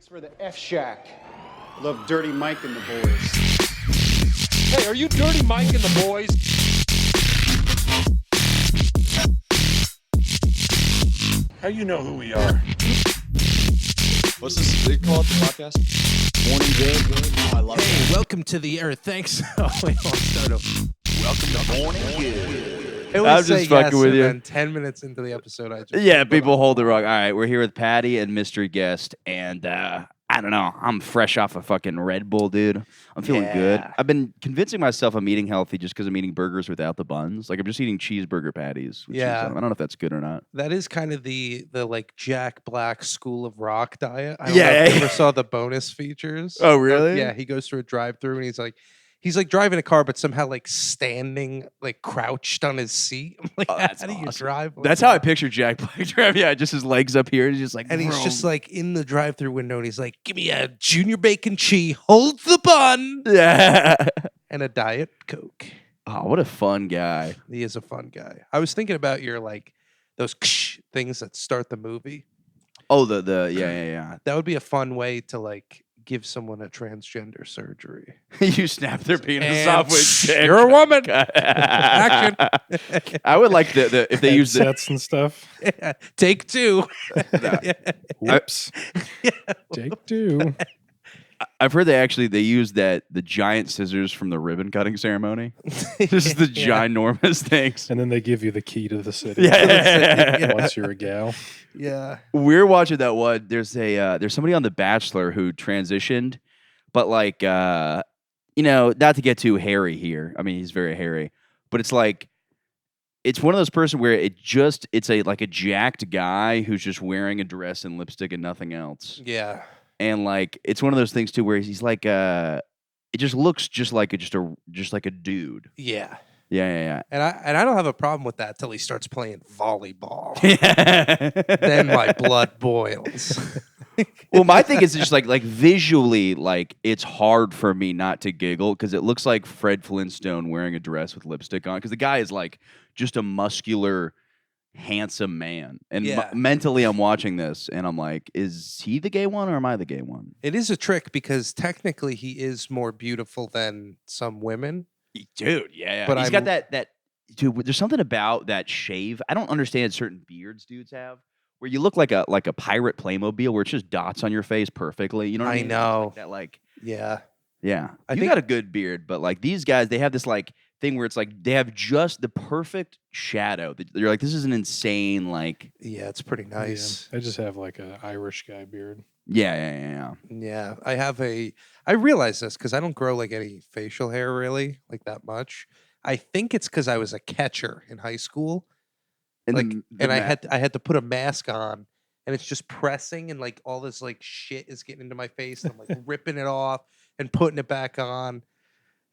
Thanks for the F Shack. Love Dirty Mike and the boys. Hey, are you Dirty Mike and the boys? How you know who we are? What's this big called, the podcast? Morning Good. Oh, I love Hey, that. welcome to the Earth. Thanks. Oh, wait, I'll start over. Welcome to Morning Good. I always I'm say just fucking yes, with and you. then 10 minutes into the episode, I just Yeah, people hold the wrong. All right, we're here with Paddy and mystery guest, and I don't know. I'm fresh off a fucking Red Bull, dude. I'm feeling good. Yeah. I've been convincing myself I'm eating healthy just because I'm eating burgers without the buns. Like I'm just eating cheeseburger patties. Which Yeah. is, I don't know if that's good or not. That is kind of the like Jack Black School of Rock diet. I don't Yeah, know if you yeah. ever saw the bonus features. Oh, really? Yeah, he goes through a drive-through and he's like driving a car, but somehow like standing, like crouched on his seat. I'm like, Oh, that's how do you awesome. drive? with That's how I that? picture Jack Black drive. Yeah, just his legs up here. And he's just like, And he's just vroom. like in the drive-through window, and he's like, "Give me a junior bacon cheese, hold the bun, yeah. and a Diet Coke." Oh, what a fun guy. He is a fun guy. I was thinking about your like those things that start the movie. Oh, yeah. That would be a fun way to like give someone a transgender surgery. You snap their penis And off with dick. you're a woman. Action. I would like the if they use the sets and stuff. Take two. Whoops. Take two. I've heard they use the giant scissors from the ribbon cutting ceremony. Just the ginormous things. And then they give you the key to the city. Yeah. Once you're a gal. Yeah. We're watching that one. There's somebody on The Bachelor who transitioned, but like not to get too hairy here. I mean, he's very hairy, but it's like it's one of those person where it's a jacked guy who's just wearing a dress and lipstick and nothing else. Yeah. And like it's one of those things too where he's like it just looks just like a dude. Yeah. Yeah. And I don't have a problem with that till he starts playing volleyball. Yeah. Then my blood boils. Well, my thing is just like visually, like it's hard for me not to giggle because it looks like Fred Flintstone wearing a dress with lipstick on. Because the guy is like just a muscular, handsome man, and Yeah. mentally, I'm watching this and I'm like, is he the gay one or am I the gay one? It is a trick because technically he is more beautiful than some women. Dude, yeah. But He's I'm- got that. Dude, there's something about that shave. I don't understand certain beards dudes have. Where you look like a pirate Playmobil, where it's just dots on your face perfectly. You know what I I mean? know. Like that, like. Yeah. Yeah, I you think- got a good beard, but like these guys, they have this like thing where it's like they have just the perfect shadow. You're like, this is an insane like. Yeah, it's pretty nice. Yeah, I just have like an Irish guy beard. Yeah. Yeah, I realize this because I don't grow like any facial hair really, like that much. I think it's because I was a catcher in high school, And like, the and I ma- had to put a mask on, and it's just pressing, and like all this like shit is getting into my face, and I'm like ripping it off and putting it back on,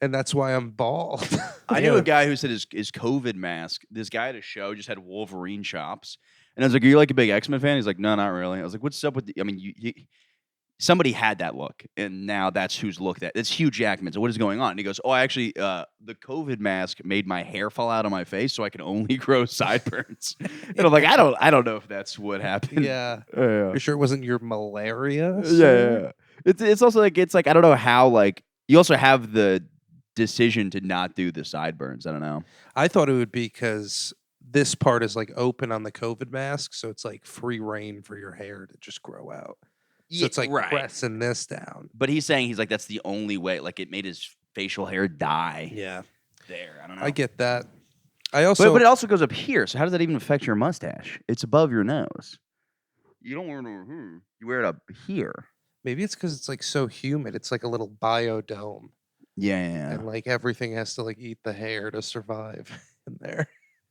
and that's why I'm bald. I knew a guy who said his COVID mask. This guy at a show just had Wolverine chops, and I was like, "Are you like a big X-Men fan?" He's like, "No, not really." I was like, "What's up with?" I mean, somebody had that look, and now that's who's looked at. It's Hugh Jackman. So what is going on? And he goes, "Oh, I actually, the COVID mask made my hair fall out on my face, so I can only grow sideburns." And I'm like, I don't know if that's what happened. Yeah, Yeah. you sure it wasn't your malaria? Yeah, sir? yeah. It's also like I don't know how like you also have the decision to not do the sideburns. I don't know. I thought it would be because this part is like open on the COVID mask, so it's like free reign for your hair to just grow out. So it's like pressing this down. But he's saying he's like that's the only way. Like it made his facial hair die. Yeah, There, I don't know. I get that. I also, but it also goes up here. So how does that even affect your mustache? It's above your nose. You don't wear it over here. You wear it up here. maybe it's because it's like so humid. It's like a little biodome, Yeah. and like everything has to like eat the hair to survive in there.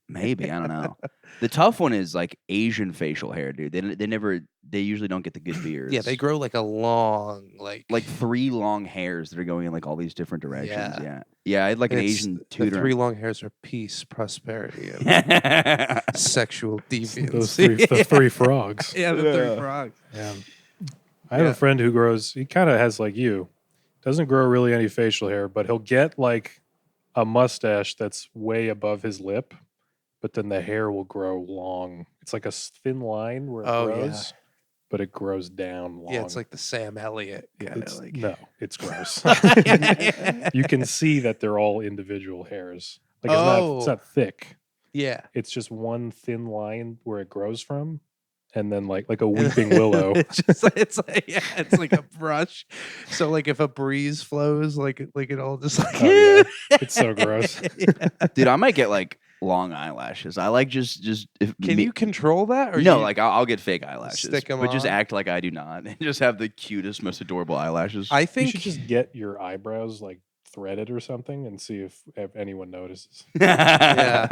Maybe I don't know. The tough one is like Asian facial hair, dude. They usually don't get the good beards. Yeah, they grow like a long like 3 long hairs that are going in like all these different directions. Yeah. Yeah. I had like an and it's- Asian The tutor. 3 long hairs are peace, prosperity, and sexual deviance. The three frogs. Yeah, the 3 frogs. Yeah. I have Yeah. a friend who grows, he kind of has like you, doesn't grow really any facial hair, but he'll get like a mustache that's way above his lip, but then the hair will grow long. It's like a thin line where it Oh, yeah. grows. but it grows down long. Yeah, it's like the Sam Elliott kind of like. No, it's gross. You can see that they're all individual hairs. Like it's not thick. Yeah. It's just one thin line where it grows from, and then like a weeping willow. it's like a brush. So like if a breeze flows, like it all just like. Oh, yeah. It's so gross. Dude, I might get like long eyelashes. I like just if Can you control that? Or no, you like I'll get fake eyelashes, stick 'em but just on? act like I do not, and just have the cutest, most adorable eyelashes. I You think should just get your eyebrows like threaded or something and see if anyone notices. yeah.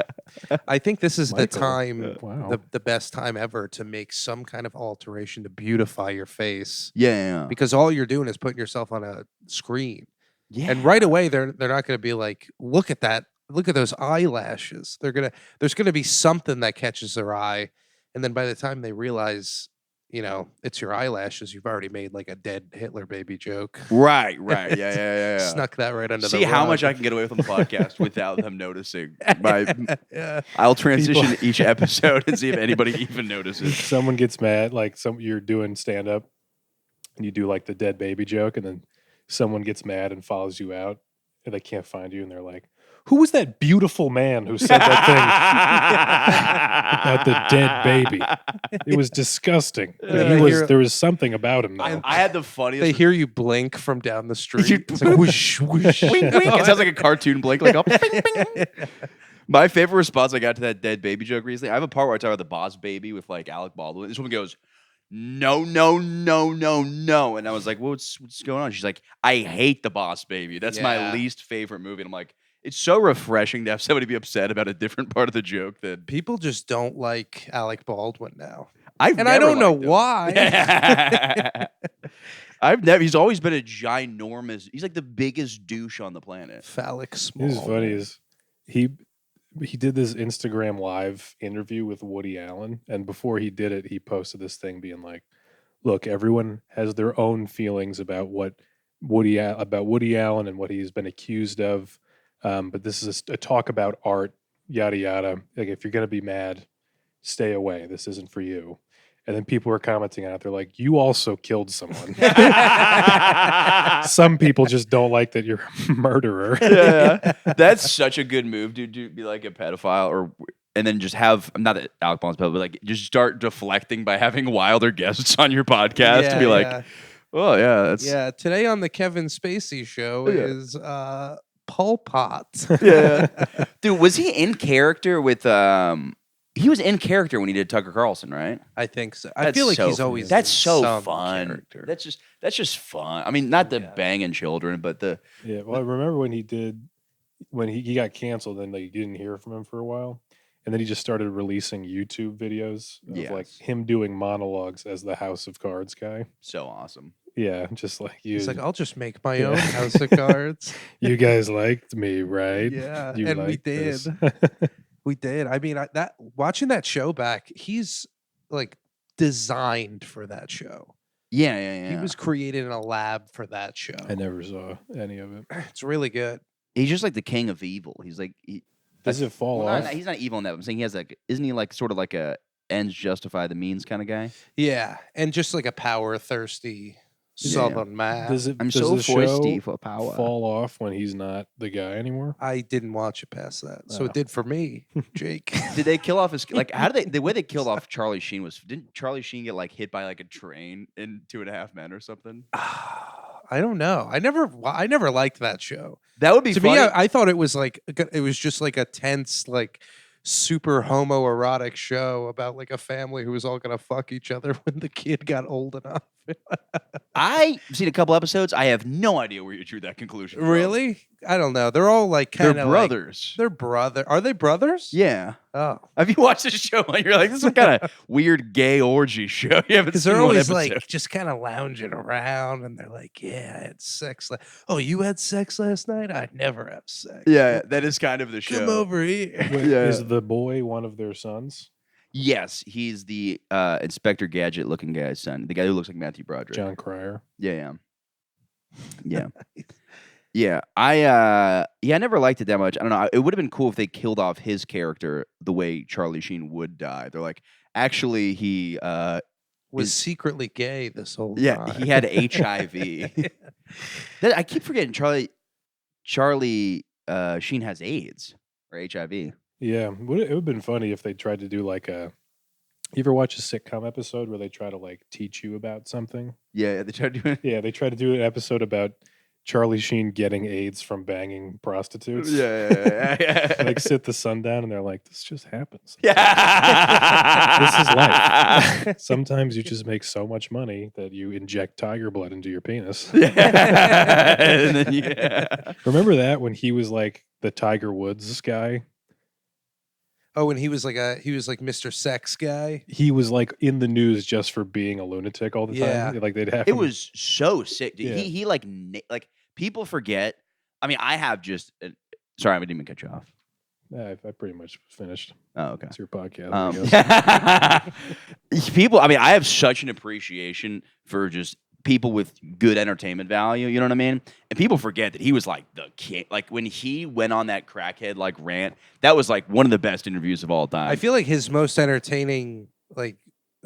I think this is the Michael. time, Wow. the best time ever to make some kind of alteration to beautify your face. yeah. Because all you're doing is putting yourself on a screen. Yeah. And right away they're not gonna be like, look at that, look at those eyelashes. There's gonna be something that catches their eye. And then by the time they realize, it's your eyelashes, you've already made like a dead Hitler baby joke. Right. Yeah. Snuck that right under the See how rug. much I can get away with on the podcast without them noticing. Yeah. I'll transition each episode and see if anybody even notices. Someone gets mad, like you're doing stand up and you do like the dead baby joke, and then someone gets mad and follows you out and they can't find you, and they're like, who was that beautiful man who said that thing about the dead baby? It was disgusting. But there was something about him though. I had the funniest. They hear you blink from down the street. It's like whoosh, whoosh. Wink, wink. It sounds like a cartoon blink, like a bing, bing. My favorite response I got to that dead baby joke recently, I have a part where I talk about the boss baby with like Alec Baldwin. This woman goes, no. And I was like, what's going on? She's like, I hate the boss baby. That's my least favorite movie. And I'm like, it's so refreshing to have somebody be upset about a different part of the joke that People just don't like Alec Baldwin now. I don't know why. He's always been a ginormous, he's like the biggest douche on the planet. Phallic small. What's funny is he did this Instagram live interview with Woody Allen, and before he did it, he posted this thing being like, "Look, everyone has their own feelings about Woody Allen and what he's been accused of, but this is a talk about art, yada yada. Like, if you're gonna be mad, stay away. This isn't for you." And then people were commenting on it. They're like, "You also killed someone." Some people just don't like that you're a murderer. Yeah, that's such a good move, dude. To be like a pedophile, and then just have, not that Alec Baldwin's pedophile, but like just start deflecting by having wilder guests on your podcast to be like, oh yeah, that's Today on the Kevin Spacey show is Pol Pot. yeah, dude. Was he in character with He was in character when he did Tucker Carlson, right? I think so. I feel like he's always that's in so some fun. character. That's just fun. I mean, not the banging children, but the Yeah, well, I remember when he got canceled and you didn't hear from him for a while, and then he just started releasing YouTube videos of like him doing monologues as the House of Cards guy. so awesome. Yeah, just like you. He's like, I'll just make my own House of Cards. You guys liked me, right? Yeah, You and we liked did. this." We did. I mean, watching that show back, he's like designed for that show. Yeah. He was created in a lab for that show. I never saw any of it. It's really good. He's just like the king of evil. He's like, Does it fall off? he's not evil in that. I'm saying he has like, isn't he like sort of like a ends justify the means kind of guy? Yeah, and just like a power thirsty Southern man. Does I'm does so the thirsty show for power. fall off when he's not the guy anymore? I didn't watch it past that, so Oh. it did for me, Jake. Did they kill off his like? How did the way they killed off Charlie Sheen was? Didn't Charlie Sheen get like hit by like a train in 2.5 Men or something? I don't know. I never liked that show. That would be To funny. me, I thought it was like it was just like a tense, like super homoerotic show about like a family who was all gonna fuck each other when the kid got old enough. I've seen a couple episodes. I have no idea where you drew that conclusion. from. Really? I don't know. They're all like They're kind of brothers. They're brother. Are they brothers? Yeah. Oh, Have you watched this show? And you're like, this is some kind of weird gay orgy show. You haven't because seen they're one always episode. like just kind of lounging around, and they're like, "Yeah, I had sex. Oh, you had sex last night? I'd never have sex. Yeah, that is kind of the show. Come over here." Wait, Yeah. Is the boy one of their sons? Yes, he's the Inspector Gadget looking guy's son. The guy who looks like Matthew Broderick. John Cryer. Yeah. Yeah. I never liked it that much. I don't know. It would have been cool if they killed off his character the way Charlie Sheen would die. They're like, actually, he was secretly gay this whole Yeah, time. he had HIV. I keep forgetting Charlie Sheen has AIDS or HIV. Yeah, it would have been funny if they tried to do like a. You ever watch a sitcom episode where they try to like teach you about something? Yeah, they tried to do it. Yeah, they tried to do an episode about Charlie Sheen getting AIDS from banging prostitutes. Yeah. Like sit the sun down and they're like, this just happens. Yeah. This is life. Sometimes you just make so much money that you inject tiger blood into your penis. Yeah. And then, yeah. Remember that when he was like the Tiger Woods guy? Oh, and he was like Mr. Sex guy. He was like in the news just for being a lunatic all the Yeah. time. Like they'd have It him- was so sick. Dude. Yeah. He like people forget. I mean, I have just. Sorry, I didn't even cut you off. I pretty much finished. Oh, okay. It's your podcast. I guess. People, I mean, I have such an appreciation for just people with good entertainment value. You know what I mean? And people forget that he was like the king. Like when he went on that crackhead like rant, that was like one of the best interviews of all time. I feel like his most entertaining, like,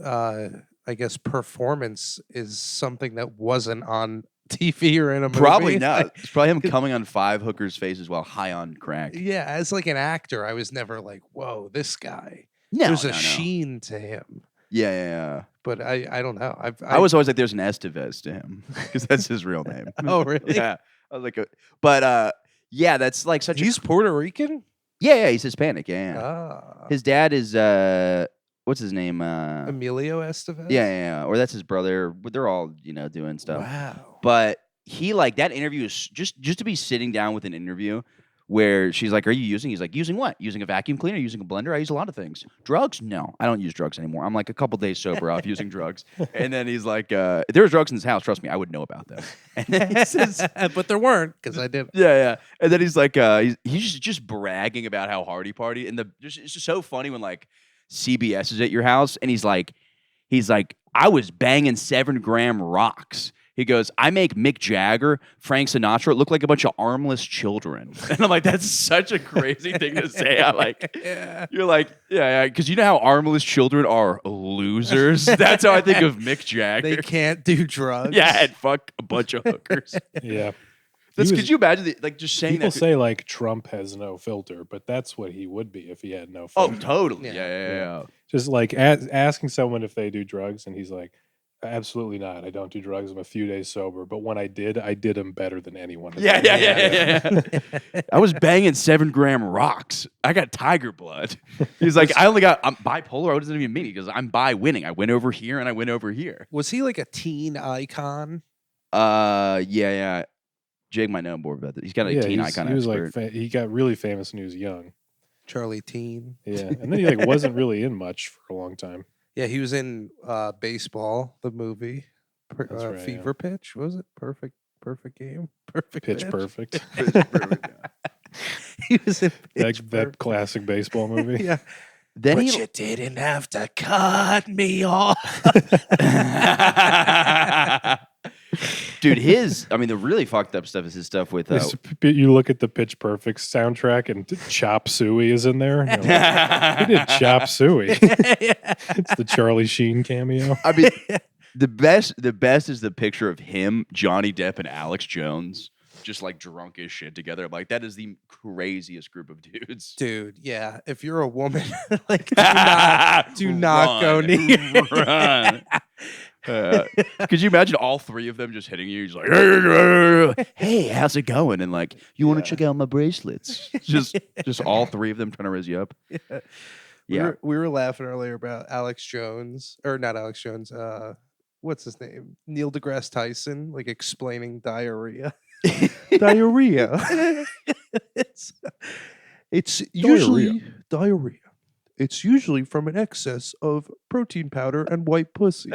I guess, performance is something that wasn't on TV or in a movie. Probably not. Like, It's probably him coming on 5 hookers' faces while high on crack. yeah, as like an actor, I was never like, whoa, this guy. No, There's a no. sheen to him. Yeah. But I don't know. I was always like, there's an Estevez to him because that's his real name. Oh, really? Yeah. I was like, but yeah, that's like such He's Puerto Rican? yeah, he's Hispanic. Yeah. Ah. His dad is what's his name? Emilio Estevez? Yeah, or that's his brother. But they're all doing stuff. Wow. But he like that interview is just to be sitting down with an interview where she's like, "Are you using?" He's like, "Using what? Using a vacuum cleaner? Using a blender? I use a lot of things. Drugs? No, I don't use drugs anymore. I'm like a couple days sober off using drugs." And then he's like, "If there was drugs in this house, trust me, I would know about them." And then he says, But there weren't because I didn't. Yeah. And then he's like, he's just bragging about how hard he partied, and it's just so funny when like CBS is at your house, and he's like, I was banging 7-gram rocks. He goes, I make Mick Jagger, Frank Sinatra look like a bunch of armless children. And I'm like, that's such a crazy thing to say. I like, you're like, yeah, because you know how armless children are losers. That's how I think of Mick Jagger. They can't do drugs. Yeah, and fuck a bunch of hookers. Yeah. Could you imagine like just saying People that? say like Trump has no filter, but that's what he would be if he had no Oh, filter. totally. Yeah. Yeah. Just like asking someone if they do drugs, and he's like, absolutely not. I don't do drugs. I'm a few days sober, but when I did them better than anyone. Yeah. I was banging 7-gram rocks. I got tiger blood. He's like, I'm bipolar. What does it even mean? He goes, I'm bi winning. I went over here and I went over here. Was he like a teen icon? Yeah. Jake might know more about that. He's got a teen icon He was expert. like, he got really famous when he was young. Charlie Teen. Yeah, and then he like wasn't really in much for a long time. Yeah, he was in Baseball, the movie. That's right, Fever Pitch, was it? Perfect game. Perfect Pitch Perfect. He was in Pitch that Perfect. classic baseball movie. Yeah. Then But he you didn't have to cut me off. Dude, the really fucked up stuff is his stuff with You look at the Pitch Perfect soundtrack, and Chop Suey is in there. You're like, who did Chop Suey? It's the Charlie Sheen cameo. I mean, the best is the picture of him, Johnny Depp, and Alex Jones just like drunk as shit together. I'm like, that is the craziest group of dudes. Dude, yeah. If you're a woman, like do not go near. Run. Could you imagine all 3 of them just hitting you? He's like, hey, how's it going? And like, you want to check out my bracelets? Just all 3 of them trying to raise you up. Yeah. We were laughing earlier about Alex Jones, or not Alex Jones. What's his name? Neil deGrasse Tyson, like explaining diarrhea. Diarrhea. It's usually diarrhea. It's usually from an excess of protein powder and white pussy.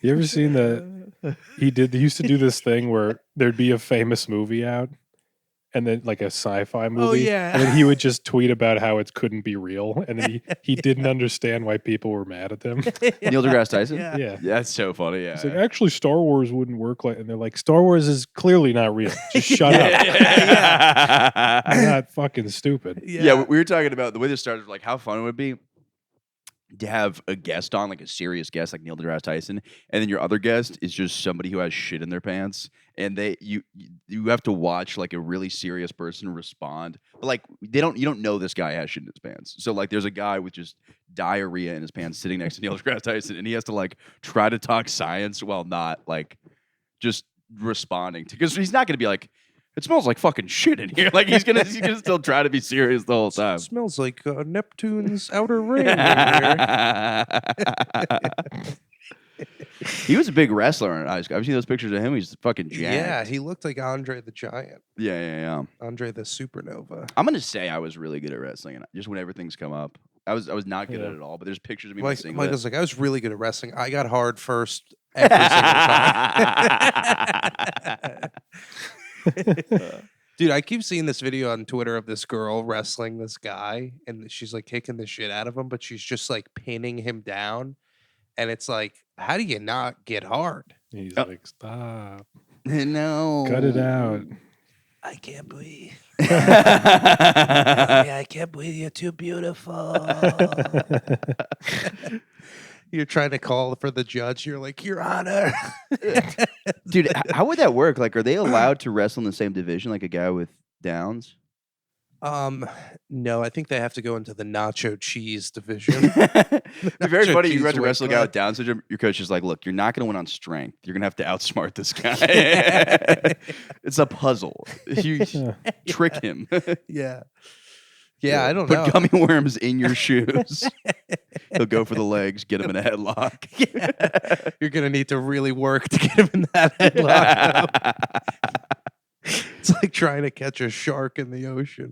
You ever seen he used to do this thing where there'd be a famous movie out, and then like a sci-fi movie. yeah. And then he would just tweet about how it couldn't be real, and then he didn't understand why people were mad at him. Neil deGrasse Tyson? Yeah. Yeah. That's so funny. Yeah. It's like, actually, Star Wars wouldn't work like, and they're like, Star Wars is clearly not real. Just shut up. You're not fucking stupid. Yeah, we were talking about the way this started, like how fun it would be. to have a guest on, like a serious guest, like Neil deGrasse Tyson, and then your other guest is just somebody who has shit in their pants, and you have to watch like a really serious person respond, but like you don't know this guy has shit in his pants, so like there's a guy with just diarrhea in his pants sitting next to Neil deGrasse Tyson, and he has to like try to talk science while not like just responding to, because he's not going to be like, it smells like fucking shit in here. Like he's gonna still try to be serious the whole time. It smells like Neptune's outer ring in here. He was a big wrestler in high school. I've seen those pictures of him. He's fucking jacked. Yeah, he looked like Andre the Giant. Yeah. Andre the Supernova. I'm gonna say I was really good at wrestling, and just whenever things come up, I was not good at it at all. But there's pictures of me in my singlet. Michael's like, I was really good at wrestling. I got hard first every single time. Dude, I keep seeing this video on Twitter of this girl wrestling this guy, and she's like kicking the shit out of him, but she's just like pinning him down. And it's like, how do you not get hard? He's like, stop. No. Cut it out. I can't breathe. I can't breathe. You're too beautiful. You're trying to call for the judge. You're like, Your Honor. Dude, how would that work? Like, are they allowed to wrestle in the same division like a guy with Downs? No, I think they have to go into the nacho cheese division. It's very funny. You cheese have to weight wrestle a guy class. with Down syndrome. Your coach is like, look, you're not going to win on strength. You're going to have to outsmart this guy. It's a puzzle. You trick him. Yeah. Yeah, I don't know. Put gummy worms in your shoes. He'll go for the legs, get him in a headlock. Yeah. You're going to need to really work to get him in that headlock. It's like trying to catch a shark in the ocean.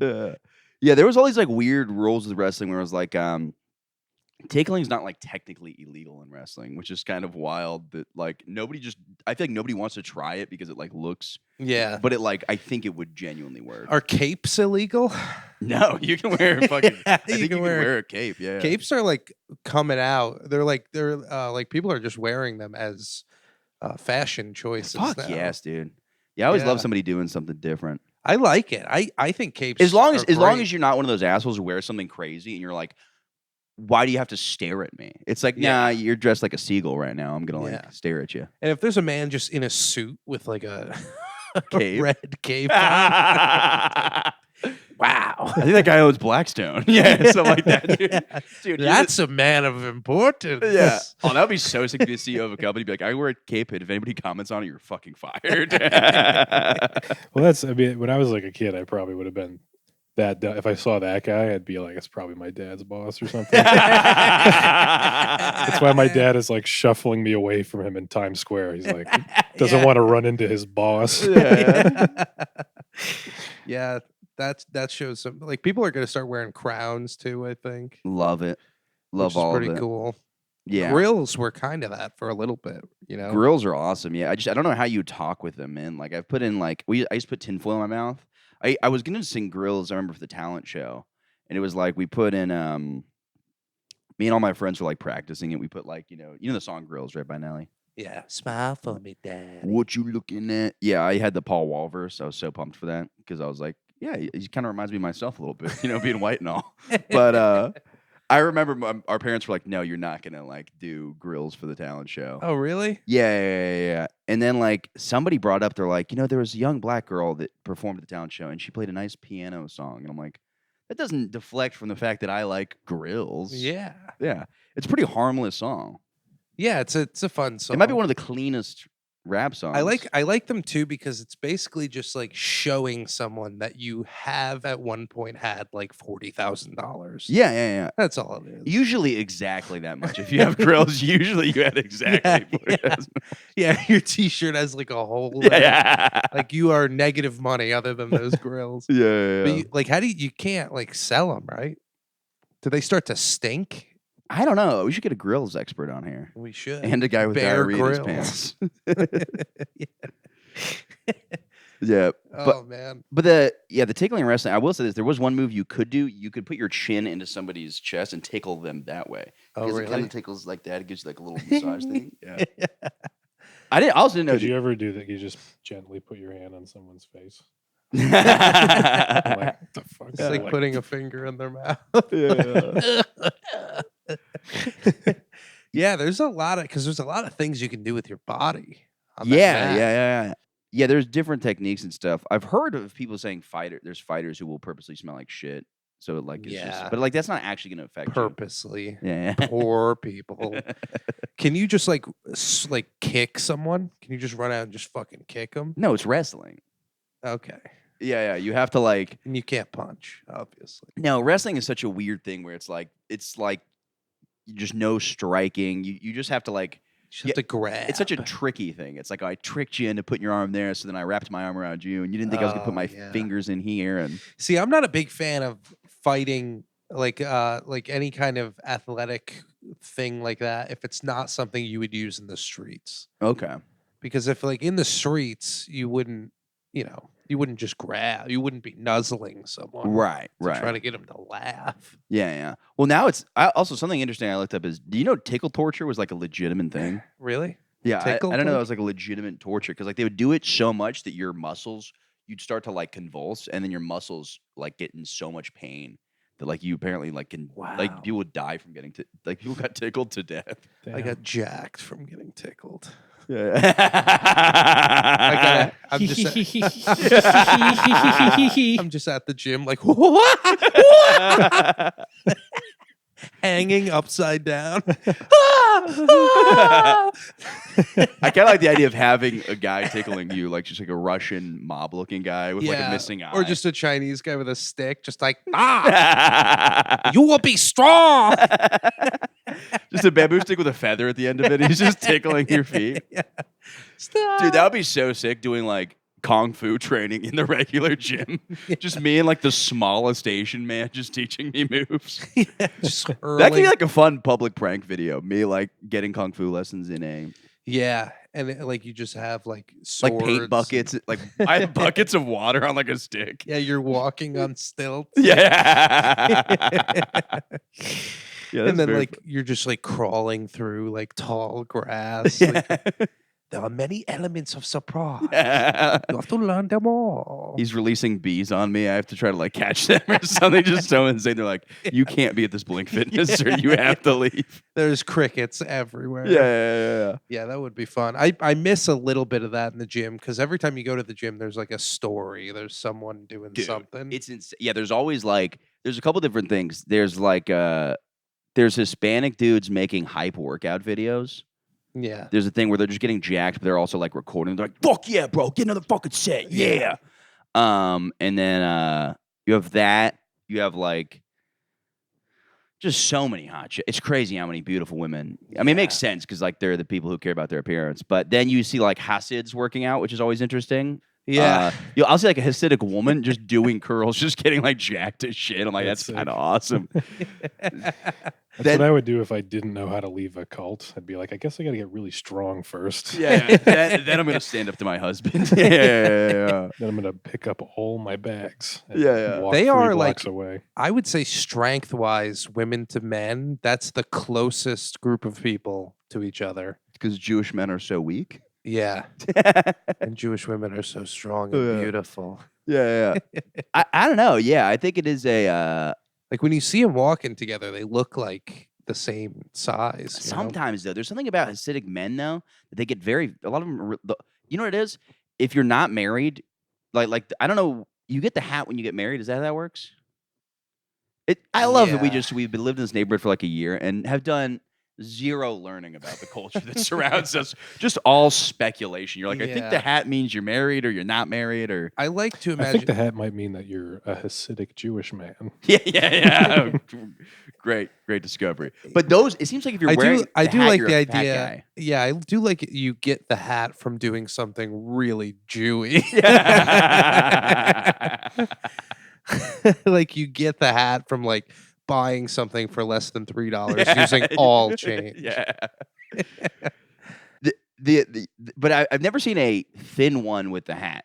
Yeah, there was all these like weird rules with wrestling where it was like, tickling's not like technically illegal in wrestling, which is kind of wild that like I feel like nobody wants to try it because it like looks, Yeah. but it like, I think it would genuinely work. Are capes illegal? No, you can wear a fucking, Yeah, I think you can wear a cape. Yeah. Capes are like coming out. They're like people are just wearing them as fashion choices. Fuck now. yes, dude. Yeah, I always Yeah. love somebody doing something different. I like it. I think capes As long are as great. you're not one of those assholes who wears something crazy and you're like, why do you have to stare at me? It's like, Yeah. nah, you're dressed like a seagle right now. I'm gonna like Yeah. stare at you. And if there's a man just in a suit with like a Cape. red cape on, I wow. think that guy owns Blackstone. Yeah, something like that, dude. Dude, you're That's a man of importance. yeah. Oh, that would be so sick to be the CEO of a company. Be like, I wear a cape, and if anybody comments on it, you're fucking fired. Well, when I was like a kid, I probably would have been that. If I saw that guy, I'd be like, it's probably my dad's boss or something. That's why my dad is like shuffling me away from him in Times Square. He's like, doesn't want to run into his boss. Yeah, that shows some like people are gonna start wearing crowns too, I think. Love it. Love which is all pretty of it. cool. Yeah. Grills were kind of that for a little bit, you know. Grills are awesome. Yeah. I don't know how you talk with them, man. Like I've put in like I used to put tinfoil in my mouth. I was gonna sing grills, I remember, for the talent show. And it was like we put in me and all my friends were like practicing it. We put like, you know the song Grills, right, by Nelly. Yeah, smile for me, Dad. What you looking at? Yeah, I had the Paul Wall verse. I was so pumped for that because I was like, yeah, he kind of reminds me of myself a little bit, being white and all. But I remember our parents were like, no, you're not gonna like do grills for the talent show. Oh, really? Yeah. And then like somebody brought up, they're like, there was a young black girl that performed at the talent show and she played a nice piano song. And I'm like, that doesn't deflect from the fact that I like grills. Yeah. Yeah. It's a pretty harmless song. Yeah, it's a fun song. It might be one of the cleanest rap songs. I like them too because it's basically just like showing someone that you have at one point had like $40,000. Yeah. That's all it is. Usually exactly that much. If you have grills, usually you had exactly $40,000. Yeah, your T-shirt has like a hole. Yeah. Like you are negative money other than those grills. Yeah. But like, how do you can't like sell them, right? Do they start to stink? I don't know. We should get a grills expert on here. We should. And a guy with Bear diarrhea in his Grylls. pants. Yeah. Oh man. But the tickling wrestling, I will say this, there was one move you could do. You could put your chin into somebody's chest and tickle them that way. Oh, Because it really? kind of tickles like that. It gives you like a little massage thing. Yeah. I also didn't know. Did you ever do that? You just gently put your hand on someone's face. Yeah. I'm like, what the fuck? It's like putting a finger in their mouth. Yeah. Yeah, there's a lot of things you can do with your body. On that Yeah, mat. yeah. There's different techniques and stuff. I've heard of people saying there's fighters who will purposely smell like shit. So like it's Yeah. just, but like that's not actually gonna affect Purposely. you. Yeah. Poor people. Can you just like kick someone? Can you just run out and just fucking kick them? No, it's wrestling. Okay. Yeah. You have to like. And you can't punch, obviously. No, wrestling is such a weird thing where it's like you just no striking. You just have to like. You have to grab. It's such a tricky thing. It's like I tricked you into putting your arm there, so then I wrapped my arm around you, and you didn't think I was gonna put my fingers in here. And see, I'm not a big fan of fighting like any kind of athletic thing like that if it's not something you would use in the streets. Okay. Because if like in the streets you wouldn't just grab, you wouldn't be nuzzling someone. Right. Trying to get them to laugh. Yeah. Well, now it's also something interesting I looked up is, do you know tickle torture was like a legitimate thing? Really? Yeah, I Tickle don't know. It torture? was like a legitimate torture because like they would do it so much that your muscles, you'd start to like convulse, and then your muscles like get in so much pain that like you apparently like can like people would die from getting like people got tickled to death. Damn. I got jacked from getting tickled. Yeah. I'm just at the gym like hanging upside down. I kind of like the idea of having a guy tickling you, like just like a Russian mob looking guy with like a missing eye. Or just a Chinese guy with a stick, just like, you will be strong. Just a bamboo stick with a feather at the end of it. He's just tickling your feet. Yeah. Dude, that would be so sick doing like kung fu training in the regular gym. Just me and like the smallest Asian man just teaching me moves. Just That could be like a fun public prank video. Me like getting kung fu lessons in a and like you just have like swords. like paint buckets. Like I have buckets of water on like a stick. Yeah, you're walking on stilts. Yeah. And then like you're just like crawling through like tall grass. Like, there are many elements of surprise. You have to learn them all. He's releasing bees on me. I have to try to like catch them or something. Just so insane. They're like, you can't be at this Blink Fitness or you have to leave. There's crickets everywhere. Yeah. That would be fun. I miss a little bit of that in the gym because every time you go to the gym, there's like a story. There's someone doing something. It's insane. Yeah, there's always like, there's a couple different things. There's like, there's Hispanic dudes making hype workout videos. Yeah. There's a thing where they're just getting jacked, but they're also like recording. They're like, fuck yeah, bro, get another fucking set. Yeah. And then you have that. You have like just so many hot shit. It's crazy how many beautiful women. I mean, it makes sense because like they're the people who care about their appearance. But then you see like Hasids working out, which is always interesting. Yeah. I'll see like a Hasidic woman just doing curls, just getting like jacked as shit. I'm like, that's kind of awesome. That's what I would do if I didn't know how to leave a cult. I'd be like, I guess I got to get really strong first. Yeah. Then I'm going to stand up to my husband. Yeah. Then I'm going to pick up all my bags. And Yeah. walk They 3 are blocks like, away. I would say strength wise, women to men, that's the closest group of people to each other. Because Jewish men are so weak. Yeah. And Jewish women are so strong and beautiful. Yeah. I don't know. Yeah, I think it is a. Like when you see them walking together, they look like the same size. Sometimes though, there's something about Hasidic men though that they get a lot of them. You know what it is? If you're not married, like I don't know, you get the hat when you get married. Is that how that works? I love that we've been lived in this neighborhood for like a year and have done zero learning about the culture that surrounds us. Just all speculation. You're like, I think the hat means you're married or you're not married, or I like to imagine. I think the hat might mean that you're a Hasidic Jewish man. Yeah. Great discovery. But those, it seems like if you're wearing, I do hat, like you're the a fat idea. guy. Yeah, I do like you get the hat from doing something really Jewy. Like you get the hat from like buying something for less than $3 using all change. Yeah. But I've never seen a thin one with the hat.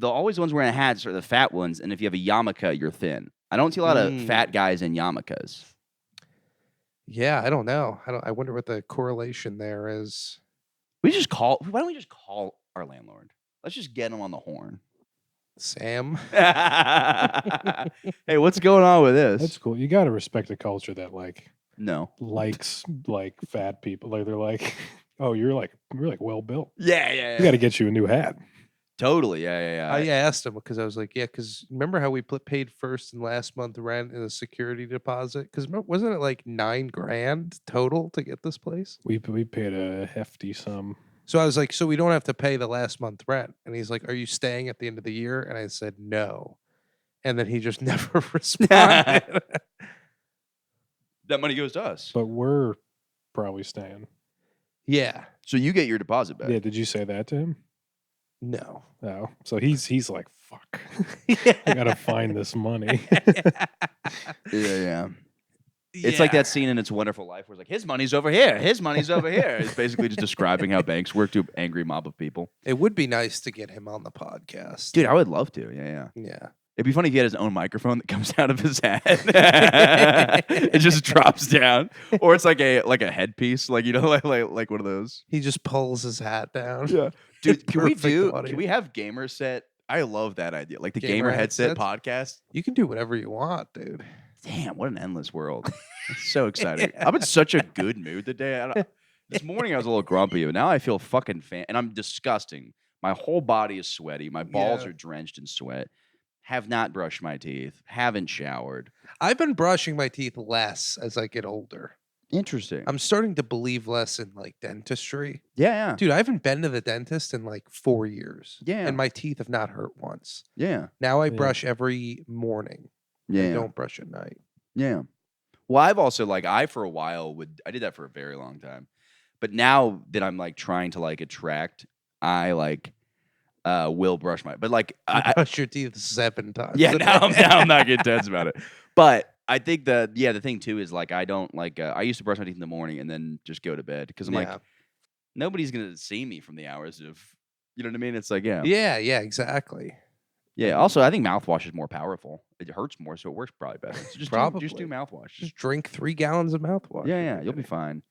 Always the ones wearing hats are the fat ones, and if you have a yarmulke, you're thin. I don't see a lot of fat guys in yarmulkes. Yeah, I don't know. I wonder what the correlation there is. Why don't we just call our landlord? Let's just get him on the horn. Sam. Hey, what's going on with this? That's cool. You got to respect a culture that like No. likes like fat people. Like they're like, oh, you're like well built. Yeah. We got to get you a new hat. Totally. Yeah. I asked him because I was like, yeah, because remember how we paid first and last month rent and a security deposit? Because wasn't it like $9,000 total to get this place? We paid a hefty sum. So I was like, so we don't have to pay the last month rent. And he's like, are you staying at the end of the year? And I said, no. And then he just never responded. That money goes to us. But we're probably staying. Yeah. So you get your deposit back. Yeah, did you say that to him? No. No. So he's like, fuck. Yeah. I gotta find this money. Yeah. It's like that scene in It's a Wonderful Life where it's like, his money's over here. His money's over here. It's basically just describing how banks work to an angry mob of people. It would be nice to get him on the podcast. Dude, I would love to. Yeah. Yeah. It'd be funny if he had his own microphone that comes out of his head. It just drops down. Or it's like a headpiece, like like one of those. He just pulls his hat down. Yeah. Dude, can Perfect we have gamer set? I love that idea. Like the Gamer gamer headset headsets? podcast. You can do whatever you want, dude. Damn, what an endless world. It's so exciting. I'm in such a good mood today. This morning I was a little grumpy, but now I feel fucking and I'm disgusting. My whole body is sweaty. My balls are drenched in sweat. Have not brushed my teeth. Haven't showered. I've been brushing my teeth less as I get older. Interesting. I'm starting to believe less in like dentistry. Yeah. Dude, I haven't been to the dentist in like 4 years. Yeah. And my teeth have not hurt once. Yeah. Now I Yeah. brush every morning. Yeah. I don't brush at night. Yeah. Well, I've also for a while I did that for a very long time. But now that I'm like trying to like attract, I like will brush my I brush your teeth 7 times. yeah, a now day. I'm not getting tense about it. But I think the thing too is like I don't like I used to brush my teeth in the morning and then just go to bed because I'm like nobody's gonna see me from the hours of you know what I mean. It's like yeah, exactly. yeah. Also, I think mouthwash is more powerful. It hurts more, so it works probably better. So just do mouthwash. Just drink 3 gallons of mouthwash. Yeah, you'll be fine.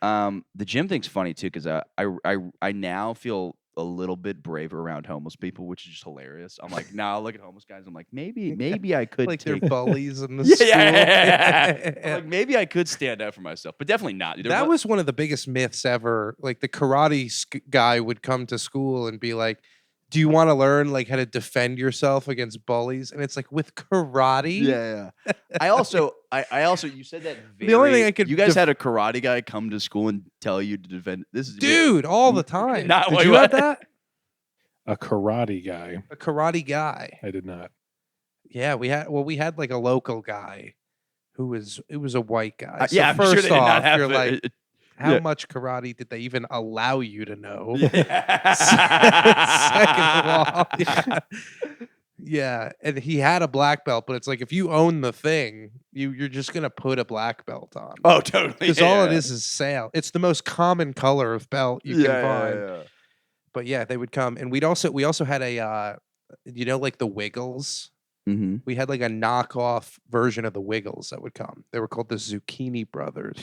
The gym thing's funny too because I now feel a little bit braver around homeless people, which is just hilarious. I'm like, now look at homeless guys. I'm like, maybe I could like take they're bullies in the yeah, school. yeah. I'm like maybe I could stand up for myself, but definitely not. Dude. That was one of the biggest myths ever. Like the karate guy would come to school and be like, do you want to learn like how to defend yourself against bullies? And it's like with karate. Yeah. I also you said that The only thing I could you guys had a karate guy come to school and tell you to defend this is Dude, all the time. Not Did wait, you what? have that? A karate guy. A karate guy. I did not. Yeah, we had like a local guy who was a white guy. So yeah, I'm first sure they did off, not have you're the- like, how yeah. much karate did they even allow you to know? Yeah. Second of all, yeah, and he had a black belt, but it's like if you own the thing, you're just gonna put a black belt on. Oh, totally. Because all it is sale. It's the most common color of belt you can find. Yeah. But yeah, they would come, and we also had a like the Wiggles. Mm-hmm. We had like a knockoff version of the Wiggles that would come. They were called the Zucchini Brothers.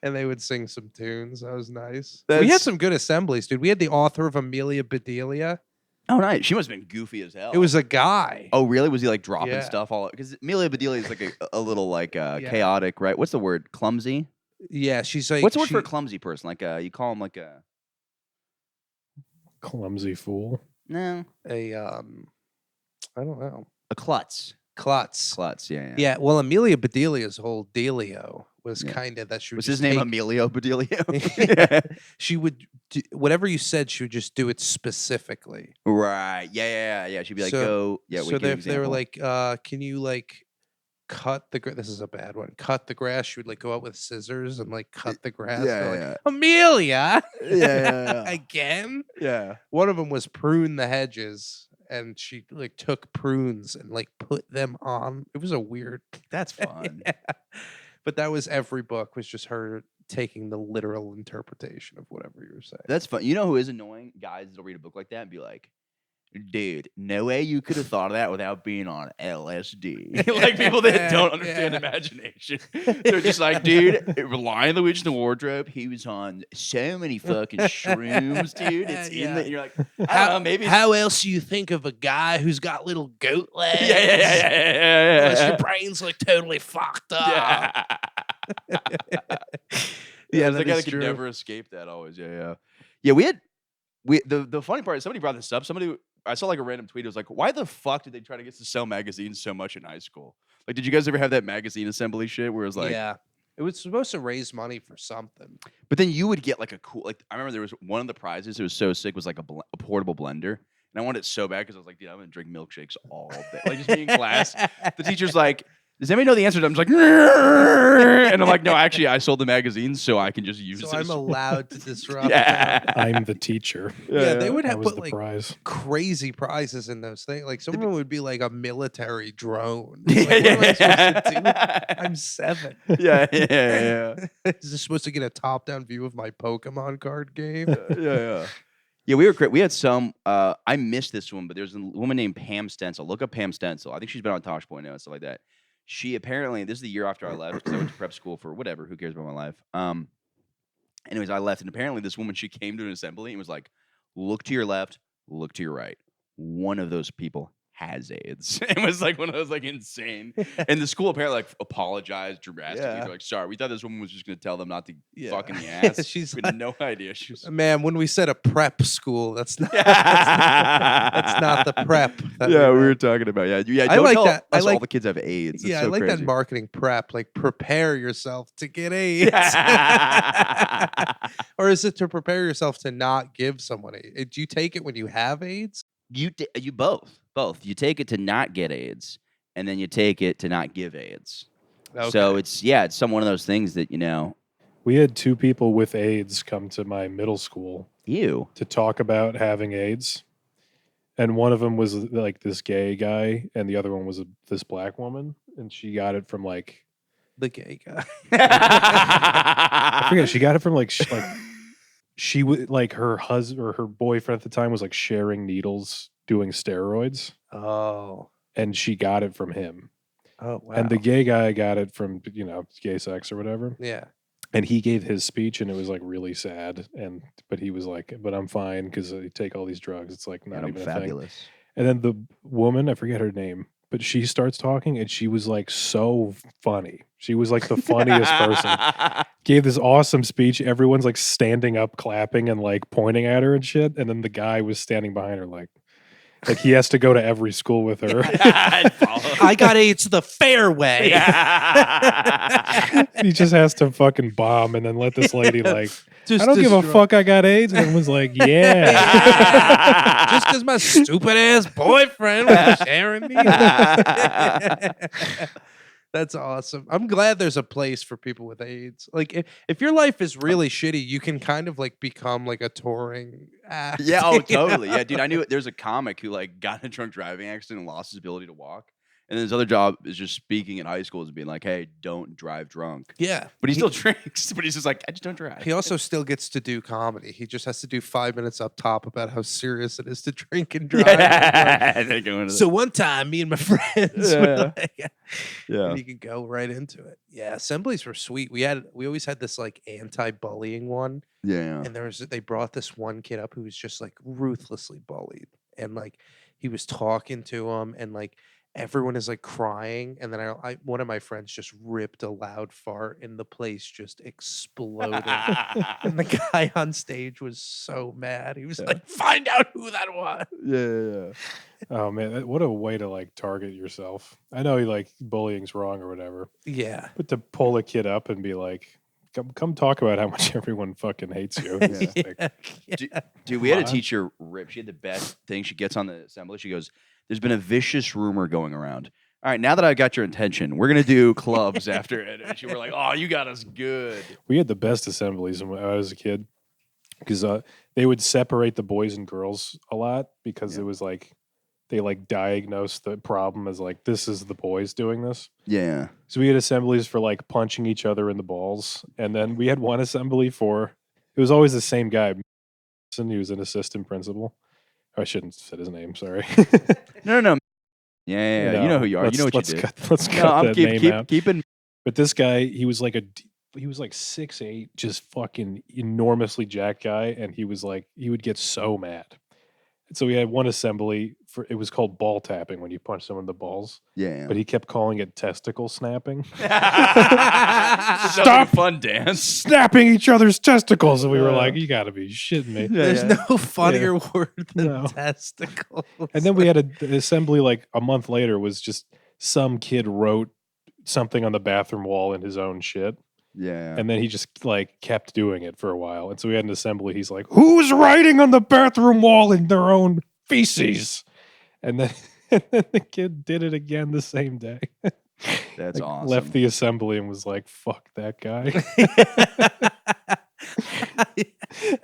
And they would sing some tunes. That was nice. We had some good assemblies, dude. We had the author of Amelia Bedelia. Oh, nice. She must have been goofy as hell. It was a guy. Oh, really? Was he like dropping Yeah. stuff all? Because Amelia Bedelia is like a little like Yeah. chaotic, right? What's the word? Clumsy. Yeah, she's like. What's the word for a clumsy person? Like you call him like a Clumsy fool. no I don't know. a klutz. Klutz. Klutz. Yeah. Yeah. Well, Amelia Bedelia's whole dealio was Yeah. kind of that she would Was just his name take- Emilio Bedelia? She would do, whatever you said. She would just do it specifically. Right. Yeah. She'd be like, So- go. Yeah. so we they were like, can you like cut the this is a bad one. Cut the grass. She would like go out with scissors and like cut the grass. They're like, yeah. Amelia. Yeah. Again. Yeah. One of them was prune the hedges, and she like took prunes and like put them on. It was a weird. That's fun. Yeah. But that was every book was just her taking the literal interpretation of whatever you were saying. That's fun. You know who is annoying? Guys that'll read a book like that and be like, dude, no way you could have thought of that without being on LSD. Like people that don't understand imagination. They're just like, dude, Lion the Witch in the Wardrobe, he was on so many fucking shrooms, dude. It's in the, you're like, I don't know, maybe. How else do you think of a guy who's got little goat legs? Yeah. Unless your brain's like totally fucked up. Yeah, that the guy is that could true. never escape that always. Yeah, the funny part is somebody brought this up. I saw like a random tweet. It was like, why the fuck did they try to get us to sell magazines so much in high school? Like, did you guys ever have that magazine assembly shit where it was like, yeah, it was supposed to raise money for something. but then you would get like a cool, like, I remember there was one of the prizes, it was so sick, was like a portable blender. And I wanted it so bad because I was like, dude, I'm going to drink milkshakes all day. Like, just being in class. The teacher's like, does anybody know the answer? I'm just like, and I'm like, no, actually, I sold the magazine so I can just use So it. I'm allowed to disrupt. Yeah. I'm the teacher. Yeah, they would That have was put the like prize. crazy prizes in those things. Like some of them would be like a military drone. Yeah, Like, what am I supposed to do? yeah. I'm 7. Yeah. Is this supposed to get a top-down view of my Pokemon card game? Yeah, we were great. We had some. I missed this one, but there's a woman named Pam Stencil. Look up Pam Stencil. I think she's been on Tosh Point now and stuff like that. She apparently, this is the year after I left because I went to prep school for whatever. Who cares about my life? Anyways, I left, and apparently this woman, she came to an assembly and was like, "Look to your left, look to your right. One of those people has AIDS." It was like one of those like insane. And the school apparently like apologized dramatically. Yeah. They're like, "Sorry, we thought this woman was just going to tell them not to Yeah. fuck in the ass." She's we like, had no idea. She was. man, when we said a prep school, that's not that's not the prep. that Yeah, we meant. were talking about I Don't like tell that. I us like- all the kids have AIDS. It's Yeah, so I like crazy. that marketing prep. Like, prepare yourself to get AIDS. Or is it to prepare yourself to not give someone AIDS? Do you take it when you have AIDS? You both. You take it to not get AIDS, and then you take it to not give AIDS. So it's one of those things that We had 2 people with AIDS come to my middle school you. to talk about having AIDS. And one of them was like this gay guy, and the other one was this black woman, and she got it from like The gay guy. I forget. She got it from she would like her husband or her boyfriend at the time was like sharing needles doing steroids, Oh. and she got it from him. Oh, wow. And the gay guy got it from gay sex or whatever. Yeah. And he gave his speech, and it was like really sad. But he was like, "But I'm fine because I take all these drugs. It's like not I'm even a thing." fabulous. And then the woman, I forget her name, but she starts talking, and she was like so funny. She was like the funniest person. Gave this awesome speech. Everyone's like standing up, clapping, and like pointing at her and shit. And then the guy was standing behind her, like he has to go to every school with her. I got AIDS the fair way. He just has to fucking bomb and then let this lady like, Just I don't give a destroy- fuck. I got AIDS, and was like, yeah. Just because my stupid ass boyfriend was sharing me. That's awesome. I'm glad there's a place for people with AIDS. Like, if your life is really shitty, you can kind of like become like a touring act. Yeah, oh, you know? totally. Yeah, dude, I knew there's a comic who like got in a drunk driving accident and lost his ability to walk. And then his other job is just speaking in high schools and being like, "Hey, don't drive drunk." Yeah. But he still drinks. But he's just like, "I just don't drive." He also still gets to do comedy. He just has to do 5 minutes up top about how serious it is to drink and drive. Yeah. They go into So one time, me and my friends, were like, yeah. and you can go right into it. Yeah, assemblies were sweet. We always had this like anti-bullying one, Yeah. and they brought this one kid up who was just like ruthlessly bullied, and like he was talking to him, and like everyone is like crying, and then one of my friends just ripped a loud fart, and the place just exploded. And the guy on stage was so mad. He was like, "Find out who that was." Yeah. Oh man, what a way to like target yourself. I know like bullying's wrong or whatever, Yeah. but to pull a kid up and be like, come talk about how much everyone fucking hates you. It's like, Dude, we had a Come on. teacher, Rip. She had the best thing. She gets on the assembly. She goes, "There's been a vicious rumor going around. All right, now that I got your attention, we're going to do clubs after it." And she were like, "Oh, you got us good." we had the best assemblies when I was a kid because they would separate the boys and girls a lot because it was like they like diagnosed the problem as like this is the boys doing this. Yeah. So we had assemblies for like punching each other in the balls, and then we had one assembly for it was always the same guy. He was an assistant principal, I shouldn't have said his name. Sorry. No. Yeah. You know who you are. You know what you did. Let's No, cut I'm that name out. keeping. But this guy, he was like 6'8", just fucking enormously jacked guy, and he would get so mad. And so we had one assembly it was called ball tapping when you punch someone in the balls. Yeah. But he kept calling it testicle snapping. Stop fun dance. Snapping each other's testicles, and we were like, "You got to be shitting me." There's no funnier word than No. testicles. And then we had an assembly like a month later was just some kid wrote something on the bathroom wall in his own shit. Yeah. And then he just like kept doing it for a while. And so we had an assembly. He's like, "Who's writing on the bathroom wall in their own feces?" And then the kid did it again the same day. That's awesome. Left the assembly and was like, "Fuck that guy."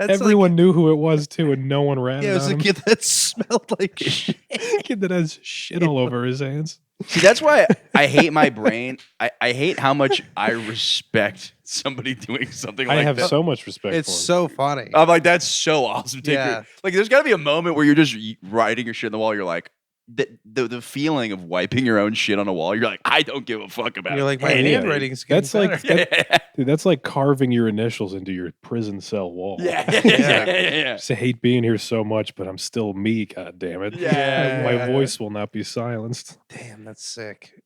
Everyone knew who it was too, and no one ran. Yeah, it was a kid that smelled like shit. Kid that has shit all over his hands. See, that's why I hate my brain. I hate how much I respect somebody doing something like that. I have so much respect It's for him. so funny. I'm like, that's so awesome. Yeah. Like, there's got to be a moment where you're just writing your shit on the wall. You're like, the feeling of wiping your own shit on a wall. You're like, I don't give a fuck about You're it. like, my Yeah. handwriting's getting That's like better. dude, that's like carving your initials into your prison cell wall. Yeah. Just, I hate being here so much, but I'm still me. God damn it! Yeah. My voice will not be silenced. Damn, that's sick.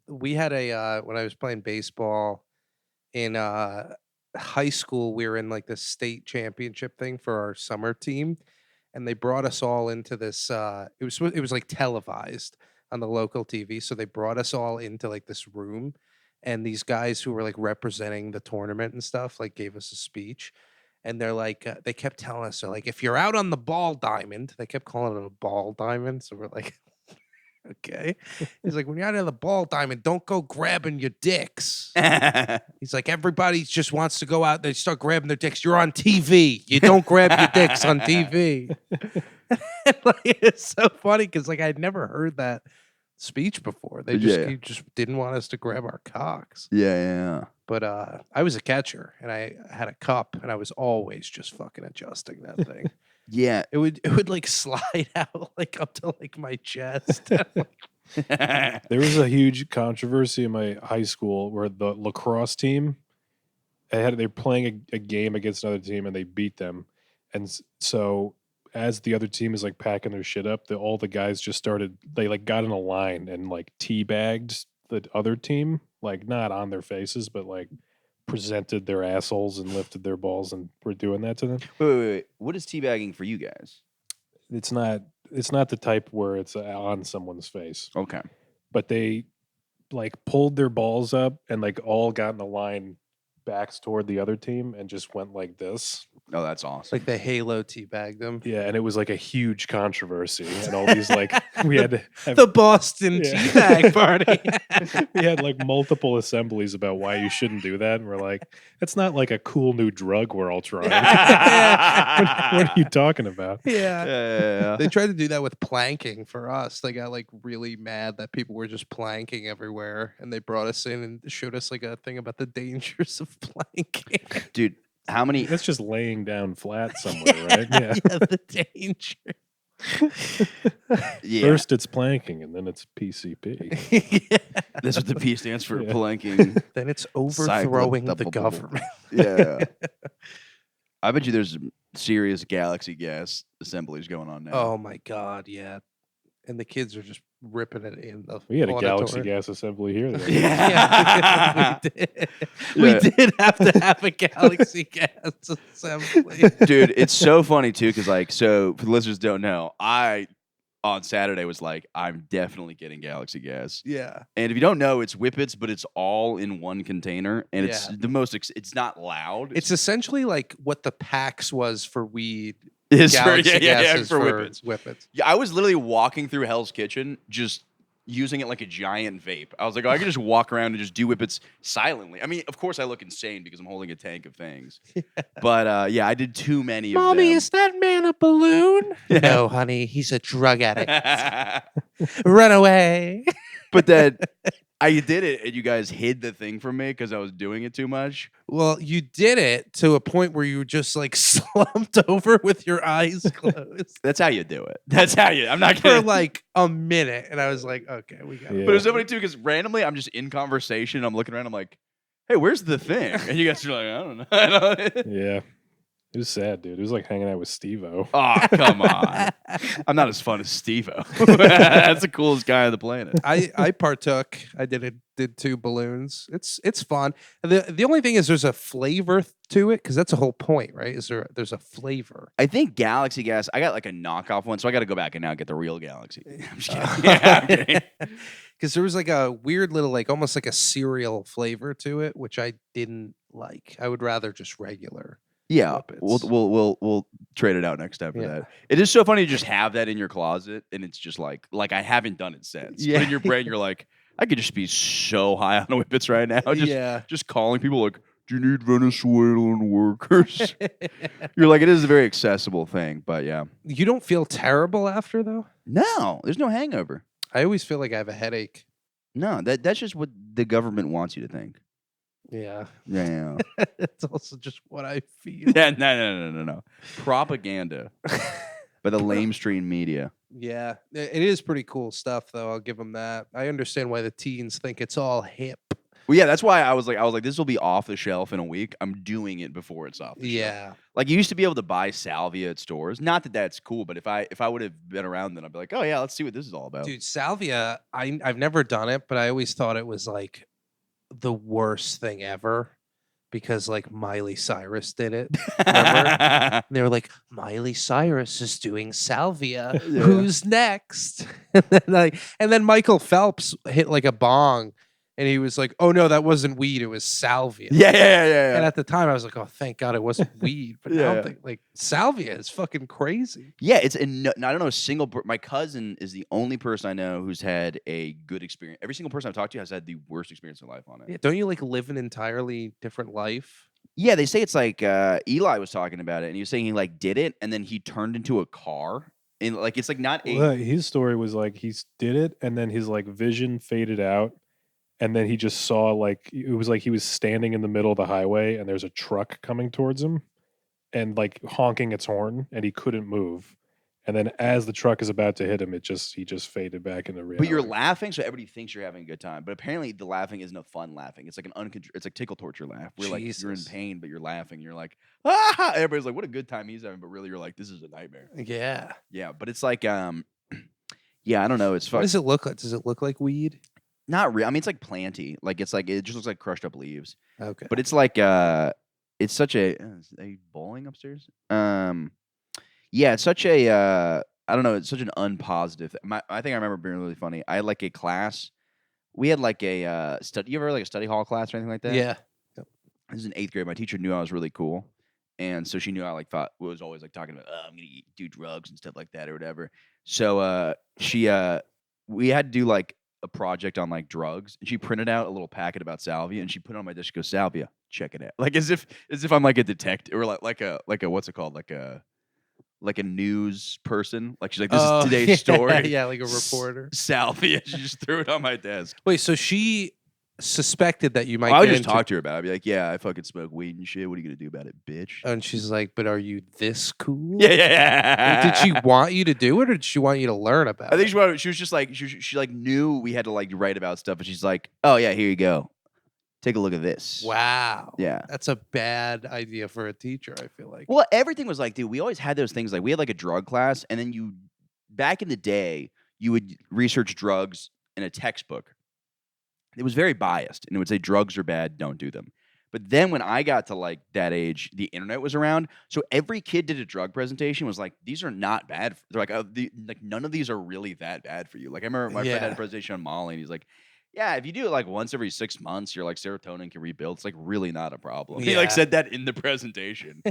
We had when I was playing baseball in high school, we were in like the state championship thing for our summer team, and they brought us all into this. It was like televised on the local TV, so they brought us all into like this room, and these guys who were like representing the tournament and stuff like gave us a speech. And they're like, they kept telling us, they're like, if you're out on the ball diamond, they kept calling it a ball diamond. So we're like, okay. He's like, when you're out on the ball diamond, don't go grabbing your dicks. He's like, everybody just wants to go out. They start grabbing their dicks. You're on TV. You don't grab your dicks on TV. Like, it's so funny because like I'd never heard that speech before. They just didn't want us to grab our cocks. Yeah. But I was a catcher and I had a cup and I was always just fucking adjusting that thing. Yeah. It would like slide out like up to like my chest. There was a huge controversy in my high school where the lacrosse team they're playing a game against another team and they beat them, and so as the other team is like packing their shit up, all the guys just they like got in a line and like teabagged the other team, like not on their faces, but like presented their assholes and lifted their balls and were doing that to them. Wait. What is teabagging for you guys? It's not the type where it's on someone's face. Okay. But they like pulled their balls up and like all got in a line backs toward the other team and just went like this. Oh, that's awesome. Like the Halo teabagged them. Yeah, and it was like a huge controversy, and all these like we had to have, The Boston teabag party. we had like multiple assemblies about why you shouldn't do that, and we're like, that's not like a cool new drug we're all trying. What are you talking about? Yeah. They tried to do that with planking for us. They got like really mad that people were just planking everywhere, and they brought us in and showed us like a thing about the dangers of planking. Dude, how many? That's just laying down flat somewhere, right? Yeah. Yeah, the danger. Yeah. First it's planking, and then it's PCP. Yeah. That's what the P stands for, Yeah. planking. Then it's overthrowing the Cyclo- government. Yeah. I bet you there's some serious galaxy gas assemblies going on now. Oh my God, yeah. And the kids are just ripping it in the We had a galaxy auditorium. gas assembly here. the other day. Yeah, we did. We Yeah. did have to have a galaxy gas assembly. Dude, it's so funny too, because like, so for the listeners who don't know, I on Saturday was like, I'm definitely getting galaxy gas. Yeah. And if you don't know, it's Whippits, but it's all in one container, and it's Yeah. the most. It's not loud. It's essentially like what the PAX was for weed. It's for, Galaxy yeah, gases for Whippits. Whippets. Yeah, I was literally walking through Hell's Kitchen, just using it like a giant vape. I was like, oh, I could just walk around and just do Whippets silently. I mean, of course, I look insane because I'm holding a tank of things. But yeah, I did too many of Mommy, them. is that man a balloon? Yeah. No, honey, he's a drug addict. Run away. But then I did it, and you guys hid the thing from me because I was doing it too much. Well, you did it to a point where you were just like slumped over with your eyes closed That's how you do it. That's how you. I'm not for gonna. like a minute, and I was like, "Okay, we got Yeah. it." But it was so funny too because randomly I'm just in conversation. I'm looking around. I'm like, "Hey, where's the thing?" And you guys are like, "I don't know." Yeah. It was sad, dude. It was like hanging out with Steve-O. Oh, come on. I'm not as fun as Steve-O. That's the coolest guy on the planet. I partook. I did 2 balloons. It's fun. The only thing is there's a flavor to it because that's the whole point, right? There's a flavor. I think Galaxy Gas, I got like a knockoff one, so I got to go back and now get the real Galaxy. I'm just kidding. Yeah, I'm kidding. Because there was like a weird little, like almost like a cereal flavor to it, which I didn't like. I would rather just regular. Yeah, Whippets. we'll trade it out next time for Yeah. that. It is so funny to just have that in your closet, and it's just like I haven't done it since. Yeah. But in your brain, you're like, I could just be so high on Whippets right now. Just calling people like, do you need Venezuelan workers? You're like, it is a very accessible thing, but yeah. You don't feel terrible after though? No, there's no hangover. I always feel like I have a headache. No, that's just what the government wants you to think. Yeah. Yeah. It's also just what I feel. Yeah, no. Propaganda by the lamestream media. Yeah. It is pretty cool stuff though. I'll give them that. I understand why the teens think it's all hip. Well, yeah, that's why I was like, this will be off the shelf in a week. I'm doing it before it's off the shelf. Yeah. Like you used to be able to buy salvia at stores. Not that that's cool, but if I would have been around, then I'd be like, oh yeah, let's see what this is all about. Dude, salvia, I've never done it, but I always thought it was like the worst thing ever because like Miley Cyrus did it. Remember? And they were like, Miley Cyrus is doing salvia. Yeah. Who's next? And then Michael Phelps hit like a bong and he was like, oh no, that wasn't weed, it was salvia. Yeah. And at the time I was like, oh thank God it wasn't weed. But now I'm thinking, like salvia is fucking crazy. Yeah, I don't know a single. My cousin is the only person I know who's had a good experience. Every single person I've talked to has had the worst experience in life on it. Yeah, don't you like live an entirely different life? Yeah, they say it's like Eli was talking about it, and he was saying he like did it, and then he turned into a car, and like it's like not a. Well, his story was like he did it, and then his like vision faded out, and then he just saw like it was like he was standing in the middle of the highway, and there's a truck coming towards him, and like honking its horn, and he couldn't move. And then as the truck is about to hit him, he just faded back into reality. But you're laughing, so everybody thinks you're having a good time. But apparently, the laughing isn't a fun laughing. It's like it's like tickle torture laugh. Where like you're in pain, but you're laughing. You're like, ah! Everybody's like, what a good time he's having. But really, you're like, this is a nightmare. Yeah. Yeah, but it's like, yeah, I don't know. It's What does it look like? Does it look like weed? not real. I mean, it's like planty. Like it's like it just looks like crushed up leaves. Okay. But it's like it's such a is they bowling upstairs? Yeah, it's such a I don't know, it's such an unpositive I think I remember being really funny. I had like a class. We had like a study. You ever like a study hall class or anything like that? Yeah. This is in 8th grade. My teacher knew I was really cool. And so she knew I like thought was always like talking about I'm gonna do drugs and stuff like that or whatever. So we had to do like a project on like drugs, and she printed out a little packet about salvia, and she put it on my desk. She goes, "Salvia, check it out." Like as if I'm like a detective or like a what's it called, like a news person. Like she's like, "This is today's story." Yeah, like a reporter. Salvia. She just threw it on my desk. Wait, so she suspected that you might. I would get just into- talk to her about it. I'd be like, "Yeah, I fucking smoke weed and shit. What are you gonna do about it, bitch?" And she's like, "But are you this cool?" Yeah. Did she want you to do it, or did she want you to learn about I think it? she was just like she like knew we had to like write about stuff, and she's like, "Oh yeah, here you go. Take a look at this." Wow. Yeah. That's a bad idea for a teacher, I feel like. Well, everything was like, dude, we always had those things. Like we had like a drug class, and then back in the day, you would research drugs in a textbook. It was very biased, and it would say drugs are bad, don't do them. But then when I got to like that age, the internet was around, so every kid did a drug presentation. Was like, these are not bad. They're like, like none of these are really that bad for you. Like I remember my friend had a presentation on Molly, and he's like, yeah, if you do it like once every 6 months, your like serotonin can rebuild. It's like really not a problem. He like Yeah. said that in the presentation.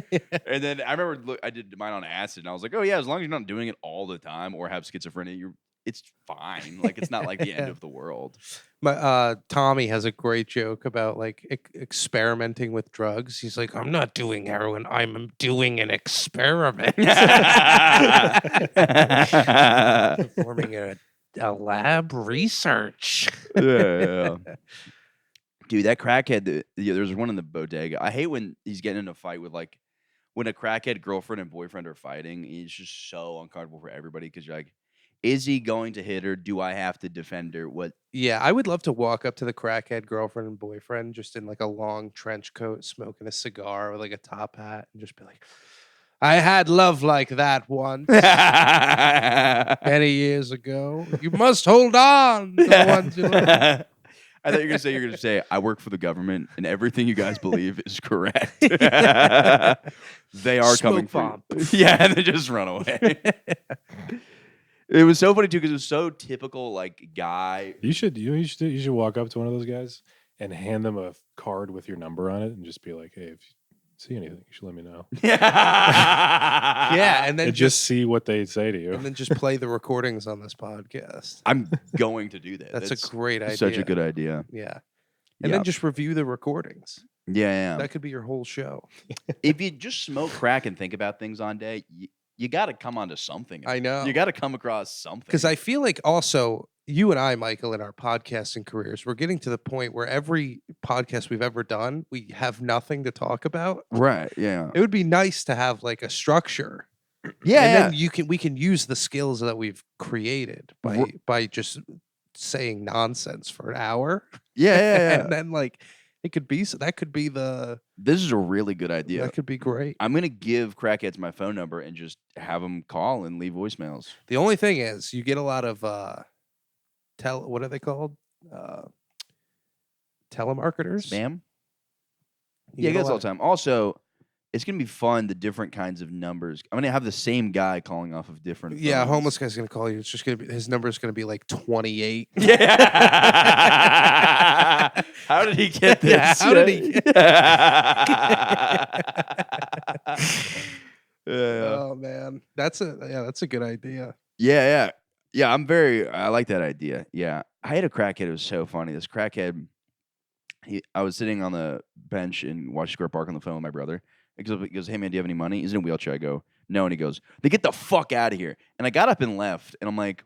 And then I remember I did mine on acid, and I was like, oh yeah, as long as you're not doing it all the time or have schizophrenia, it's fine. Like it's not like the end of the world. My Tommy has a great joke about like experimenting with drugs. He's like, "I'm not doing heroin. I'm doing an experiment." Performing a a lab research. Yeah. Dude, that crackhead. There's one in the bodega. I hate when he's getting in a fight with like when a crackhead girlfriend and boyfriend are fighting. It's just so uncomfortable for everybody because you're like, is he going to hit her? Do I have to defend her? What? Yeah, I would love to walk up to the crackhead girlfriend and boyfriend just in like a long trench coat, smoking a cigar with like a top hat, and just be like, I had love like that once many years ago. You must hold on to the ones you love. I thought you were going to say, I work for the government and everything you guys believe is correct. They are coming for you. Yeah, and they just run away. It was so funny too because it was so typical like guy. You should walk up to one of those guys and hand them a card with your number on it and just be like, hey, if you see anything, you should let me know. Yeah, and then and just see what they say to you. And then just play the recordings on this podcast. I'm going to do that. That's a great idea. Such a good idea. Yeah. And then just review the recordings. Yeah. That could be your whole show. If you just smoke crack and think about things on day, you got to come onto something. I know. You got to come across something. Because I feel like also you and I, Michael, in our podcasting careers, we're getting to the point where every podcast we've ever done, we have nothing to talk about. Right. Yeah. It would be nice to have like a structure. Yeah. And then we can use the skills that we've created by just saying nonsense for an hour. Yeah. And then like it could be that could be the. This is a really good idea. That could be great. I'm gonna give crackheads my phone number and just have them call and leave voicemails. The only thing is, you get a lot of what are they called? Telemarketers. Spam. Yeah, I guess all the time. Also, it's gonna be fun. The different kinds of numbers. I'm gonna have the same guy calling off of different. Yeah, phones. homeless guy's gonna call you. It's just gonna be his number is gonna be like 28. Yeah. How did he get this? Yeah, how did he? Oh man, that's a good idea. Yeah. I like that idea. Yeah, I had a crackhead. It was so funny. This crackhead. I was sitting on the bench in Washington Square Park on the phone with my brother. He goes, hey man, do you have any money? He's in a wheelchair. I go, no. And he goes, then get the fuck out of here. And I got up and left. And I'm like,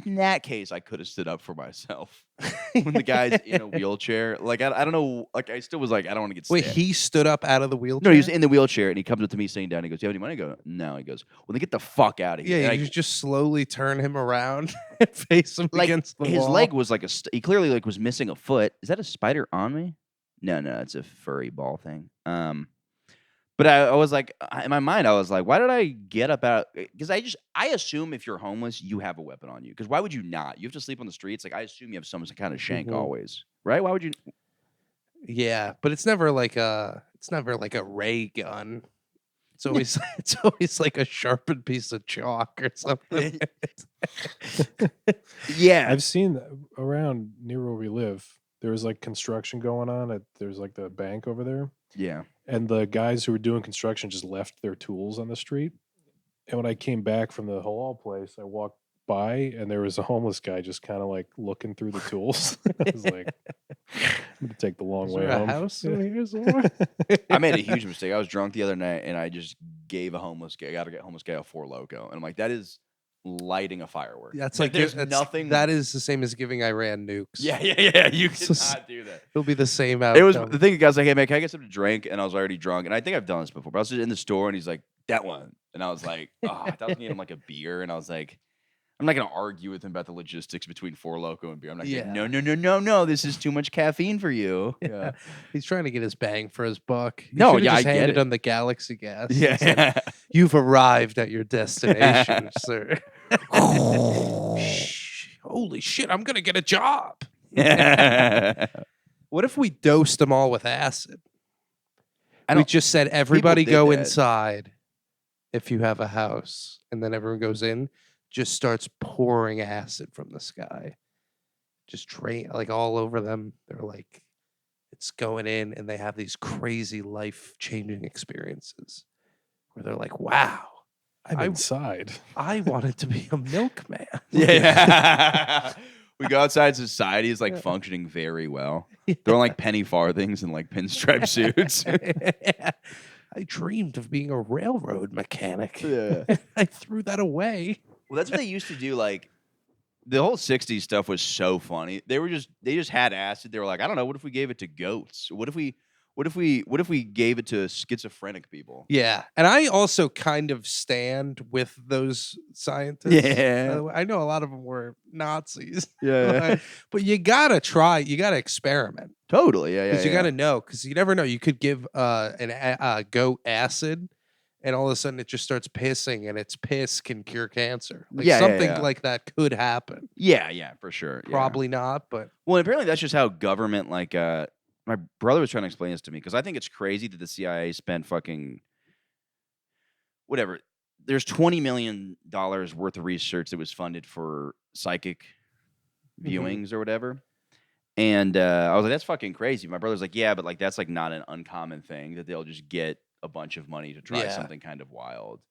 in that case, I could have stood up for myself. When the guy's in a wheelchair, like I don't know, like I still was like, I don't want to get stabbed. Wait, he stood up out of the wheelchair? No, he was in the wheelchair and he comes up to me sitting down. He goes, do you have any money? I go, no. He goes, well, then get the fuck out of here. Yeah, you just slowly turn him around and face him like, against the his wall. leg was like he clearly like was missing a foot. Is that a spider on me? No, it's a furry ball thing. But I was like, in my mind, I was like, why did I get up out? Because I assume if you're homeless, you have a weapon on you. Because why would you not? You have to sleep on the streets. Like I assume you have some kind of shank always, right? Why would you? Yeah, but it's never like a ray gun. It's always like a sharpened piece of chalk or something. Yeah, I've seen around near where we live. There was like construction going on. There's like the bank over there. Yeah. And the guys who were doing construction just left their tools on the street. And when I came back from the halal place, I walked by and there was a homeless guy just kind of like looking through the tools. I was like, I'm going to take the long way home. House here somewhere? I made a huge mistake. I was drunk the other night and I just gave a homeless guy a 4 Loko. And I'm like, that is lighting a firework. That's like there's nothing. That is the same as giving Iran nukes. Yeah. You cannot do that. It'll be the same outcome. It was the thing. The guy's like, "Hey man, can I get something to drink?" And I was already drunk, and I think I've done this before. But I was just in the store, and he's like, "That one," and I was like, "Oh, I thought I was getting him like a beer," and I was like, "I'm not gonna argue with him about the logistics between 4 Loko and beer." I'm like, "No, this is too much caffeine for you." Yeah, he's trying to get his bang for his buck. No, I get handed it. him the Galaxy gas. Yeah, like, you've arrived at your destination, sir. Holy shit! I'm gonna get a job. What if we dosed them all with acid? We just said everybody go inside if you have a house, and then everyone goes in. Just starts pouring acid from the sky, just drain like all over them. They're like, it's going in, and they have these crazy life-changing experiences where they're like, "Wow, I'm inside. I wanted to be a milkman." Yeah. We go outside. Society is like functioning very well. They're on like penny farthings and like pinstripe suits. I dreamed of being a railroad mechanic. Yeah. I threw that away. Well, that's what they used to do. Like The whole '60s stuff was so funny. They just had acid. They were like, I don't know. What if we gave it to goats? What if we gave it to schizophrenic people? Yeah, and I also kind of stand with those scientists. Yeah. By the way. I know a lot of them were Nazis. Yeah. But you gotta try. You gotta experiment Totally. Yeah. because you gotta know. Because you never know. You could give a goat acid, and all of a sudden it just starts pissing, and its piss can cure cancer. Like something like that could happen. Yeah, for sure. Yeah. Probably not, but Well, apparently that's just how government, like, my brother was trying to explain this to me because I think it's crazy that the CIA spent fucking whatever. There's $20 million worth of research that was funded for psychic viewings or whatever. And I was like, that's fucking crazy. My brother's like, yeah, but like that's like not an uncommon thing that they'll just get a bunch of money to try something kind of wild.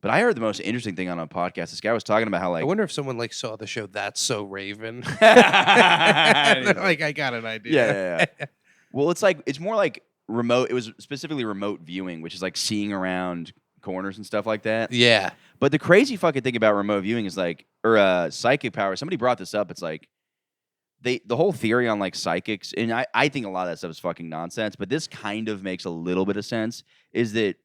But I heard the most interesting thing on a podcast. This guy was talking about how like I wonder if someone like saw the show That's So Raven. Like I got an idea. Yeah. Well, it's more like remote. It was specifically remote viewing, which is like seeing around corners and stuff like that. Yeah. But the crazy fucking thing about remote viewing is like, or psychic power. Somebody brought this up. It's like the whole theory on like psychics, and I think a lot of that stuff is fucking nonsense. But this kind of makes a little bit of sense. Is that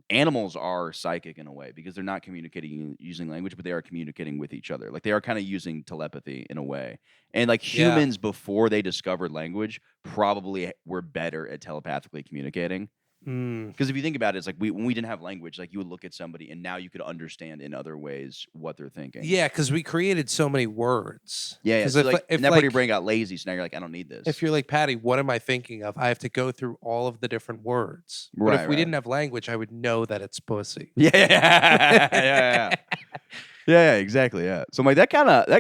animals are psychic in a way because they're not communicating using language, but they are communicating with each other. Like they are kind of using telepathy in a way. And like humans before they discovered language probably were better at telepathically communicating. Because if you think about it, it's like when we didn't have language, like you would look at somebody and now you could understand in other ways what they're thinking. Yeah, because we created so many words. Yeah. So and that your brain got lazy, so now you're like, I don't need this. If you're like, Patty, what am I thinking of? I have to go through all of the different words. But if we didn't have language, I would know that it's pussy. Yeah, exactly. Yeah. So I'm like, that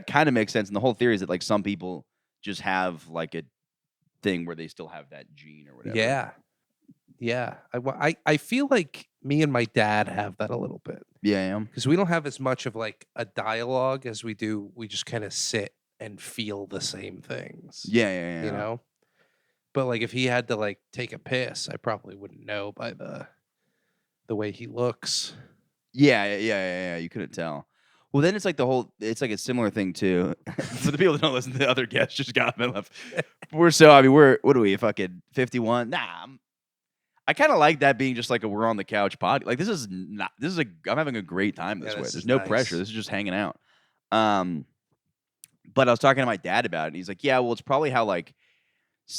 kind of makes sense. And the whole theory is that like some people just have like a thing where they still have that gene or whatever. Yeah. Yeah, I feel like me and my dad have that a little bit. Yeah, because we don't have as much of like a dialogue as we do. We just kind of sit and feel the same things. Yeah. You know, but like if he had to like take a piss, I probably wouldn't know by the way he looks. Yeah. You couldn't tell. Well, then it's like it's like a similar thing too. For the people that don't listen to the other guests, just got them and left. We're what are we fucking 51? Nah. I kind of like that being just like we're on the couch pod. Like I'm having a great time this way. There's no pressure. This is just hanging out. But I was talking to my dad about it, and he's like, yeah, well, it's probably how like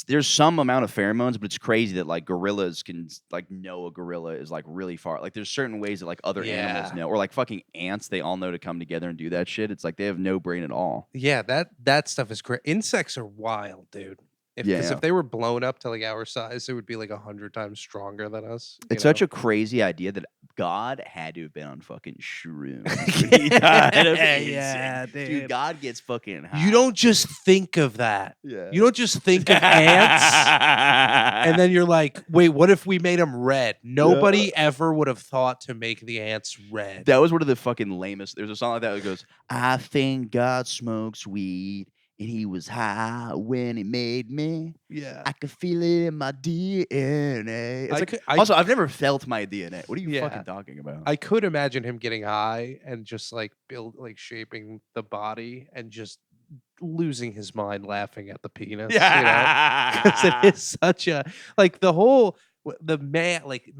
there's some amount of pheromones, but it's crazy that like gorillas can like know a gorilla is like really far. Like there's certain ways that like other animals know, or like fucking ants, they all know to come together and do that shit. It's like they have no brain at all. Yeah, that stuff is great. Insects are wild, dude. If they were blown up to like our size, it would be like 100 times stronger than us. It's such a crazy idea that God had to have been on fucking shrooms. He died of yeah, dude. God gets fucking high. You don't just think of that. Yeah. You don't just think of ants, and then you're like, wait, what if we made them red? Nobody ever would have thought to make the ants red. That was one of the fucking lamest. There's a song like that goes, I think God smokes weed. And he was high when he made me. Yeah. I could feel it in my DNA. Also, I've never felt my DNA. What are you fucking talking about? I could imagine him getting high and just like shaping the body and just losing his mind laughing at the penis. Yeah. Because it is such a like the whole man, like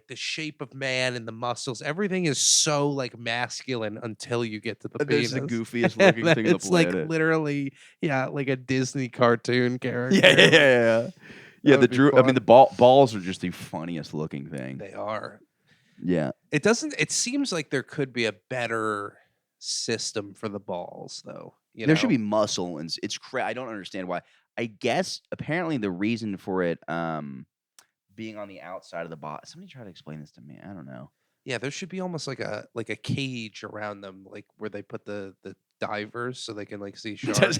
the shape of man and the muscles, everything is so like masculine until you get to the penis. It's the goofiest looking thing on the planet. It's like literally, like a Disney cartoon character. Yeah. Yeah, the balls are just the funniest looking thing. They are. Yeah. It seems like there could be a better system for the balls though. There should be muscle, and I don't understand why. I guess apparently the reason for it being on the outside of the body. Somebody try to explain this to me. I don't know. Yeah, there should be almost like a cage around them, like where they put the divers so they can like see sharks.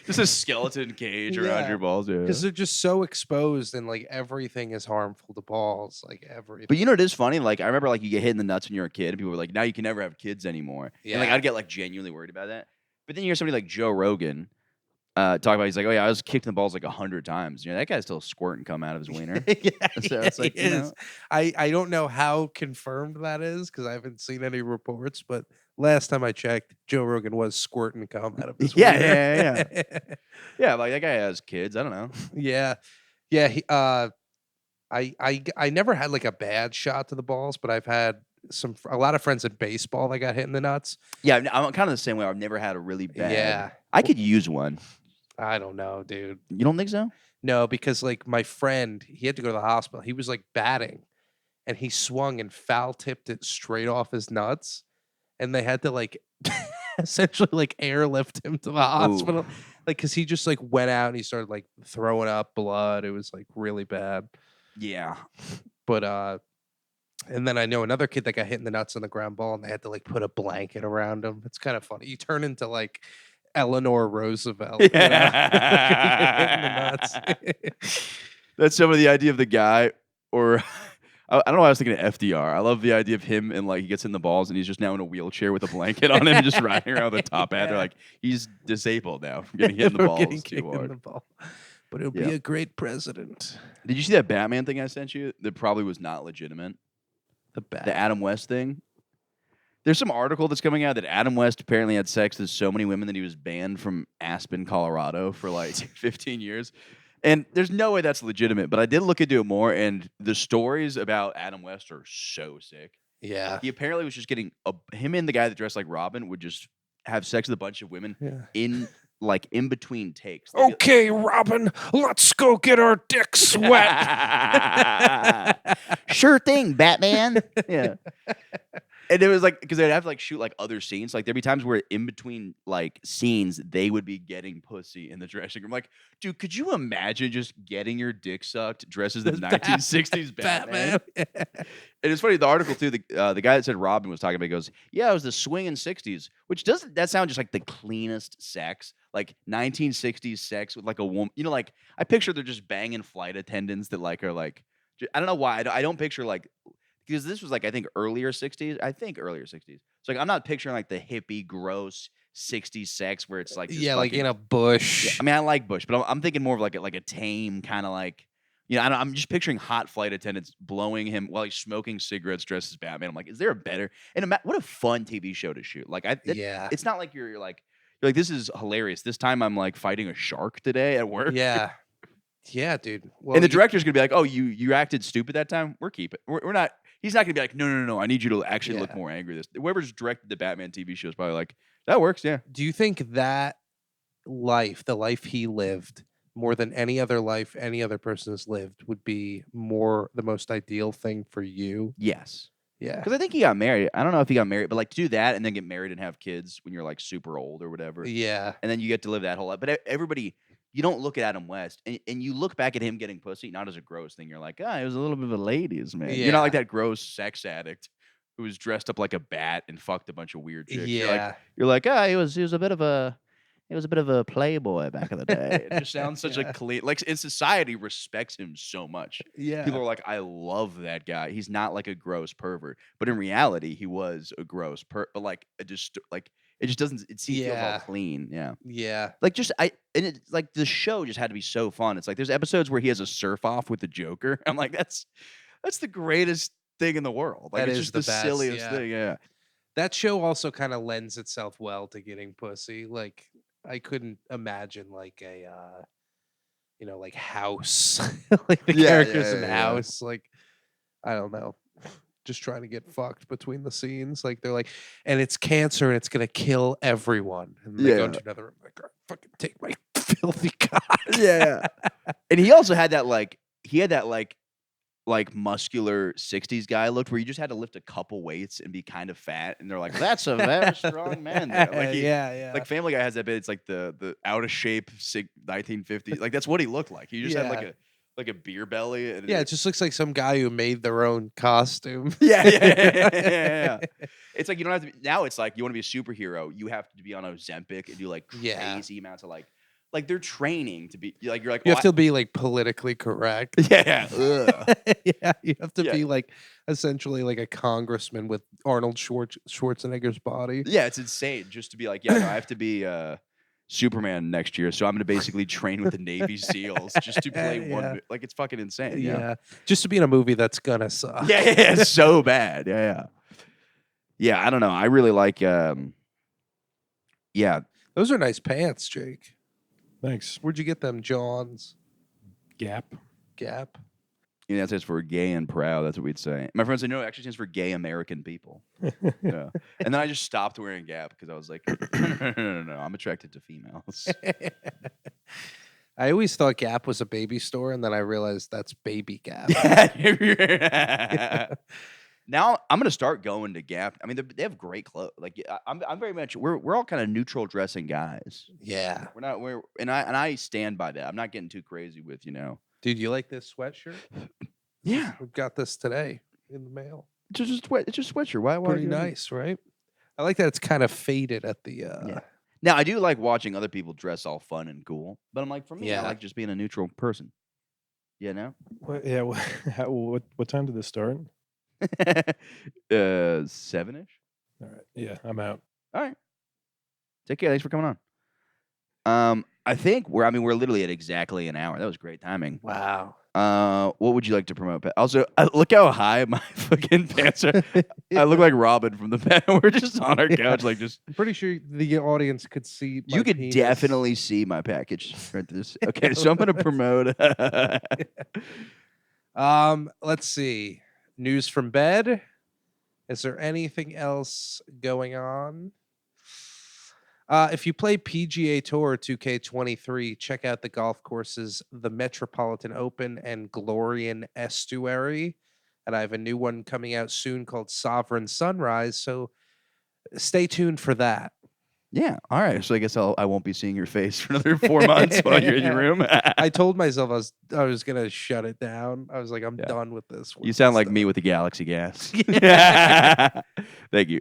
Just a skeleton cage around your balls, because they're just so exposed and like everything is harmful to balls, like everything. But you know, it is funny. Like I remember, like you get hit in the nuts when you're a kid, and people were like, "Now you can never have kids anymore." Yeah, and like I'd get like genuinely worried about that. But then you hear somebody like Joe Rogan. Talk about he's like, oh yeah, I was kicked in the balls like 100 times. You know, that guy's still squirting come out of his wiener. So it's like, I don't know how confirmed that is because I haven't seen any reports, but last time I checked, Joe Rogan was squirting cum out of his Yeah, wiener. yeah. Yeah, like that guy has kids. I don't know. Yeah. He, I never had like a bad shot to the balls, but I've had a lot of friends in baseball that got hit in the nuts. Yeah, I'm kind of the same way. I've never had a really bad. Yeah. I could use one. I don't know, dude. You don't think so? No, because like my friend, he had to go to the hospital. He was like batting and he swung and foul tipped it straight off his nuts. And they had to like essentially like airlift him to the hospital. Like, cause he just like went out and he started like throwing up blood. It was like really bad. Yeah. But and then I know another kid that got hit in the nuts on the ground ball and they had to like put a blanket around him. It's kind of funny. You turn into like Eleanor Roosevelt. You know? Hit in the nuts. That's some of the idea of the guy, or I don't know why I was thinking of FDR. I love the idea of him and like he gets in the balls and he's just now in a wheelchair with a blanket on him, just riding around with a top hat. They're like, he's disabled now from getting hit in the From balls getting too kicked in hard. the ball. But he'll Yeah. be a great president. Did you see that Batman thing I sent you? That probably was not legitimate. The Adam West thing. There's some article that's coming out that Adam West apparently had sex with so many women that he was banned from Aspen, Colorado for like 15 years. And there's no way that's legitimate, but I did look into it more, and the stories about Adam West are so sick. Yeah. He apparently was just getting him and the guy that dressed like Robin would just have sex with a bunch of women in between takes. They'd be- Okay, Robin, let's go get our dicks wet. Sure thing, Batman. Yeah. And it was like, because they'd have to like shoot like other scenes. Like there'd be times where in between like scenes, they would be getting pussy in the dressing room. Like, dude, could you imagine just getting your dick sucked dressed as the 1960s Batman? And it's funny, the article too, the guy that said Robin was talking about, he goes, yeah, it was the swinging 60s, which doesn't that sound just like the cleanest sex? Like 1960s sex with like a woman, you know, like I picture they're just banging flight attendants that like are like, I don't know why. I don't picture like, because this was like, I think earlier 60s. So like, I'm not picturing like the hippie, gross 60s sex where it's like, this like fucking- in a bush. Yeah, I mean, I like Bush, but I'm thinking more of like a tame kind of like, you know, I'm just picturing hot flight attendants blowing him while he's smoking cigarettes dressed as Batman. I'm like, is there a better? And what a fun TV show to shoot. Like, it's not like you're like, this is hilarious. This time I'm like fighting a shark today at work. Yeah. Yeah, dude. Well, And the director's gonna be like, "Oh, you acted stupid that time. We're keeping. We're not." He's not gonna be like, "No. I need you to actually look more angry." Whoever's directed the Batman TV show is probably like, "That works." Yeah. Do you think that life, the life he lived, more than any other life any other person has lived, would be the most ideal thing for you? Yes. Yeah. Because I think he got married. I don't know if he got married, but like to do that and then get married and have kids when you're like super old or whatever. Yeah. And then you get to live that whole life. But everybody, you don't look at Adam West and you look back at him getting pussy, not as a gross thing. You're like, he was a little bit of a ladies man. You're not like that gross sex addict who was dressed up like a bat and fucked a bunch of weird chicks. Yeah. You're like, he was a bit of a playboy back in the day. It just sounds such a clean, like, in society respects him so much. Yeah. People are like, I love that guy. He's not like a gross pervert, but in reality, he was a gross but like it just doesn't. It feels all clean. Yeah. Yeah. Like and it's like the show just had to be so fun. It's like there's episodes where he has a surf off with the Joker. I'm like, that's the greatest thing in the world. Like, That it's is just the the best, silliest yeah. thing. Yeah. That show also kind of lends itself well to getting pussy. Like, I couldn't imagine like a like House. Like the characters in House. Like, I don't know. Just trying to get fucked between the scenes. Like, they're like, and it's cancer and it's gonna kill everyone. And they go into another room like, fucking take my filthy cock. Yeah. And he also had that muscular 60s guy look where you just had to lift a couple weights and be kind of fat. And they're like, that's a very strong man there. Like Like Family Guy has that bit. It's like the out of shape 1950s. Like, that's what he looked like. He just had like a beer belly. And Yeah, it just looks like some guy who made their own costume. Yeah. It's like you don't have to be, now it's like you want to be a superhero, you have to be on Ozempic and do like crazy amounts of like they're training to be like, you're like, You have to be like politically correct. Yeah. Yeah, you have to be like essentially like a congressman with Arnold Schwarzenegger's body. Yeah, it's insane just to be like, I have to be Superman next year, so I'm going to basically train with the Navy SEALs just to play one. Like, it's fucking insane. Yeah, just to be in a movie that's gonna suck. Yeah, it's so bad. Yeah. Yeah, I don't know. I really like. Yeah, Those are nice pants, Jake. Thanks. Where'd you get them, Johns? Gap. Gap. that stands for gay and proud. That's what we'd say. My friend said, no, it actually stands for gay American people. Yeah. And then I just stopped wearing Gap because I was like, no, I'm attracted to females. I always thought Gap was a baby store, and then I realized that's Baby Gap. Now I'm gonna start going to Gap. I mean, they have great clothes. Like I'm very much we're all kind of neutral dressing guys. Yeah. And I stand by that. I'm not getting too crazy with Dude, you like this sweatshirt? Yeah, We got this today in the mail. it's just sweatshirt. Why? Pretty you- nice, right? I like that it's kind of faded at the Yeah. Now I do like watching other people dress all fun and cool, but I'm like, for me, I Yeah. like just being a neutral person. You know? Yeah. What time did this start? 7-ish. All right. Yeah, I'm out. All right. Take care. Thanks for coming on. I think we're literally at exactly an hour. That was great timing. wow. What would you like to promote, Pat? Also, look how high my fucking pants are. I look like Robin from the bed. We're just on our couch, like just. I'm pretty sure the audience could see. You could penis. definitely see my package right through this. Okay, so I'm gonna promote. Let's see. News from bed. Is there anything else going on? If you play PGA Tour 2K23, check out the golf courses, the Metropolitan Open and Glorian Estuary. And I have a new one coming out soon called Sovereign Sunrise. So stay tuned for that. Yeah. All right. So I guess I won't be seeing your face for another 4 months while you're in your room. I told myself I was gonna shut it down. I was like, I'm Yeah. done with this. You sound like stuff. me with the Galaxy gas. Thank you.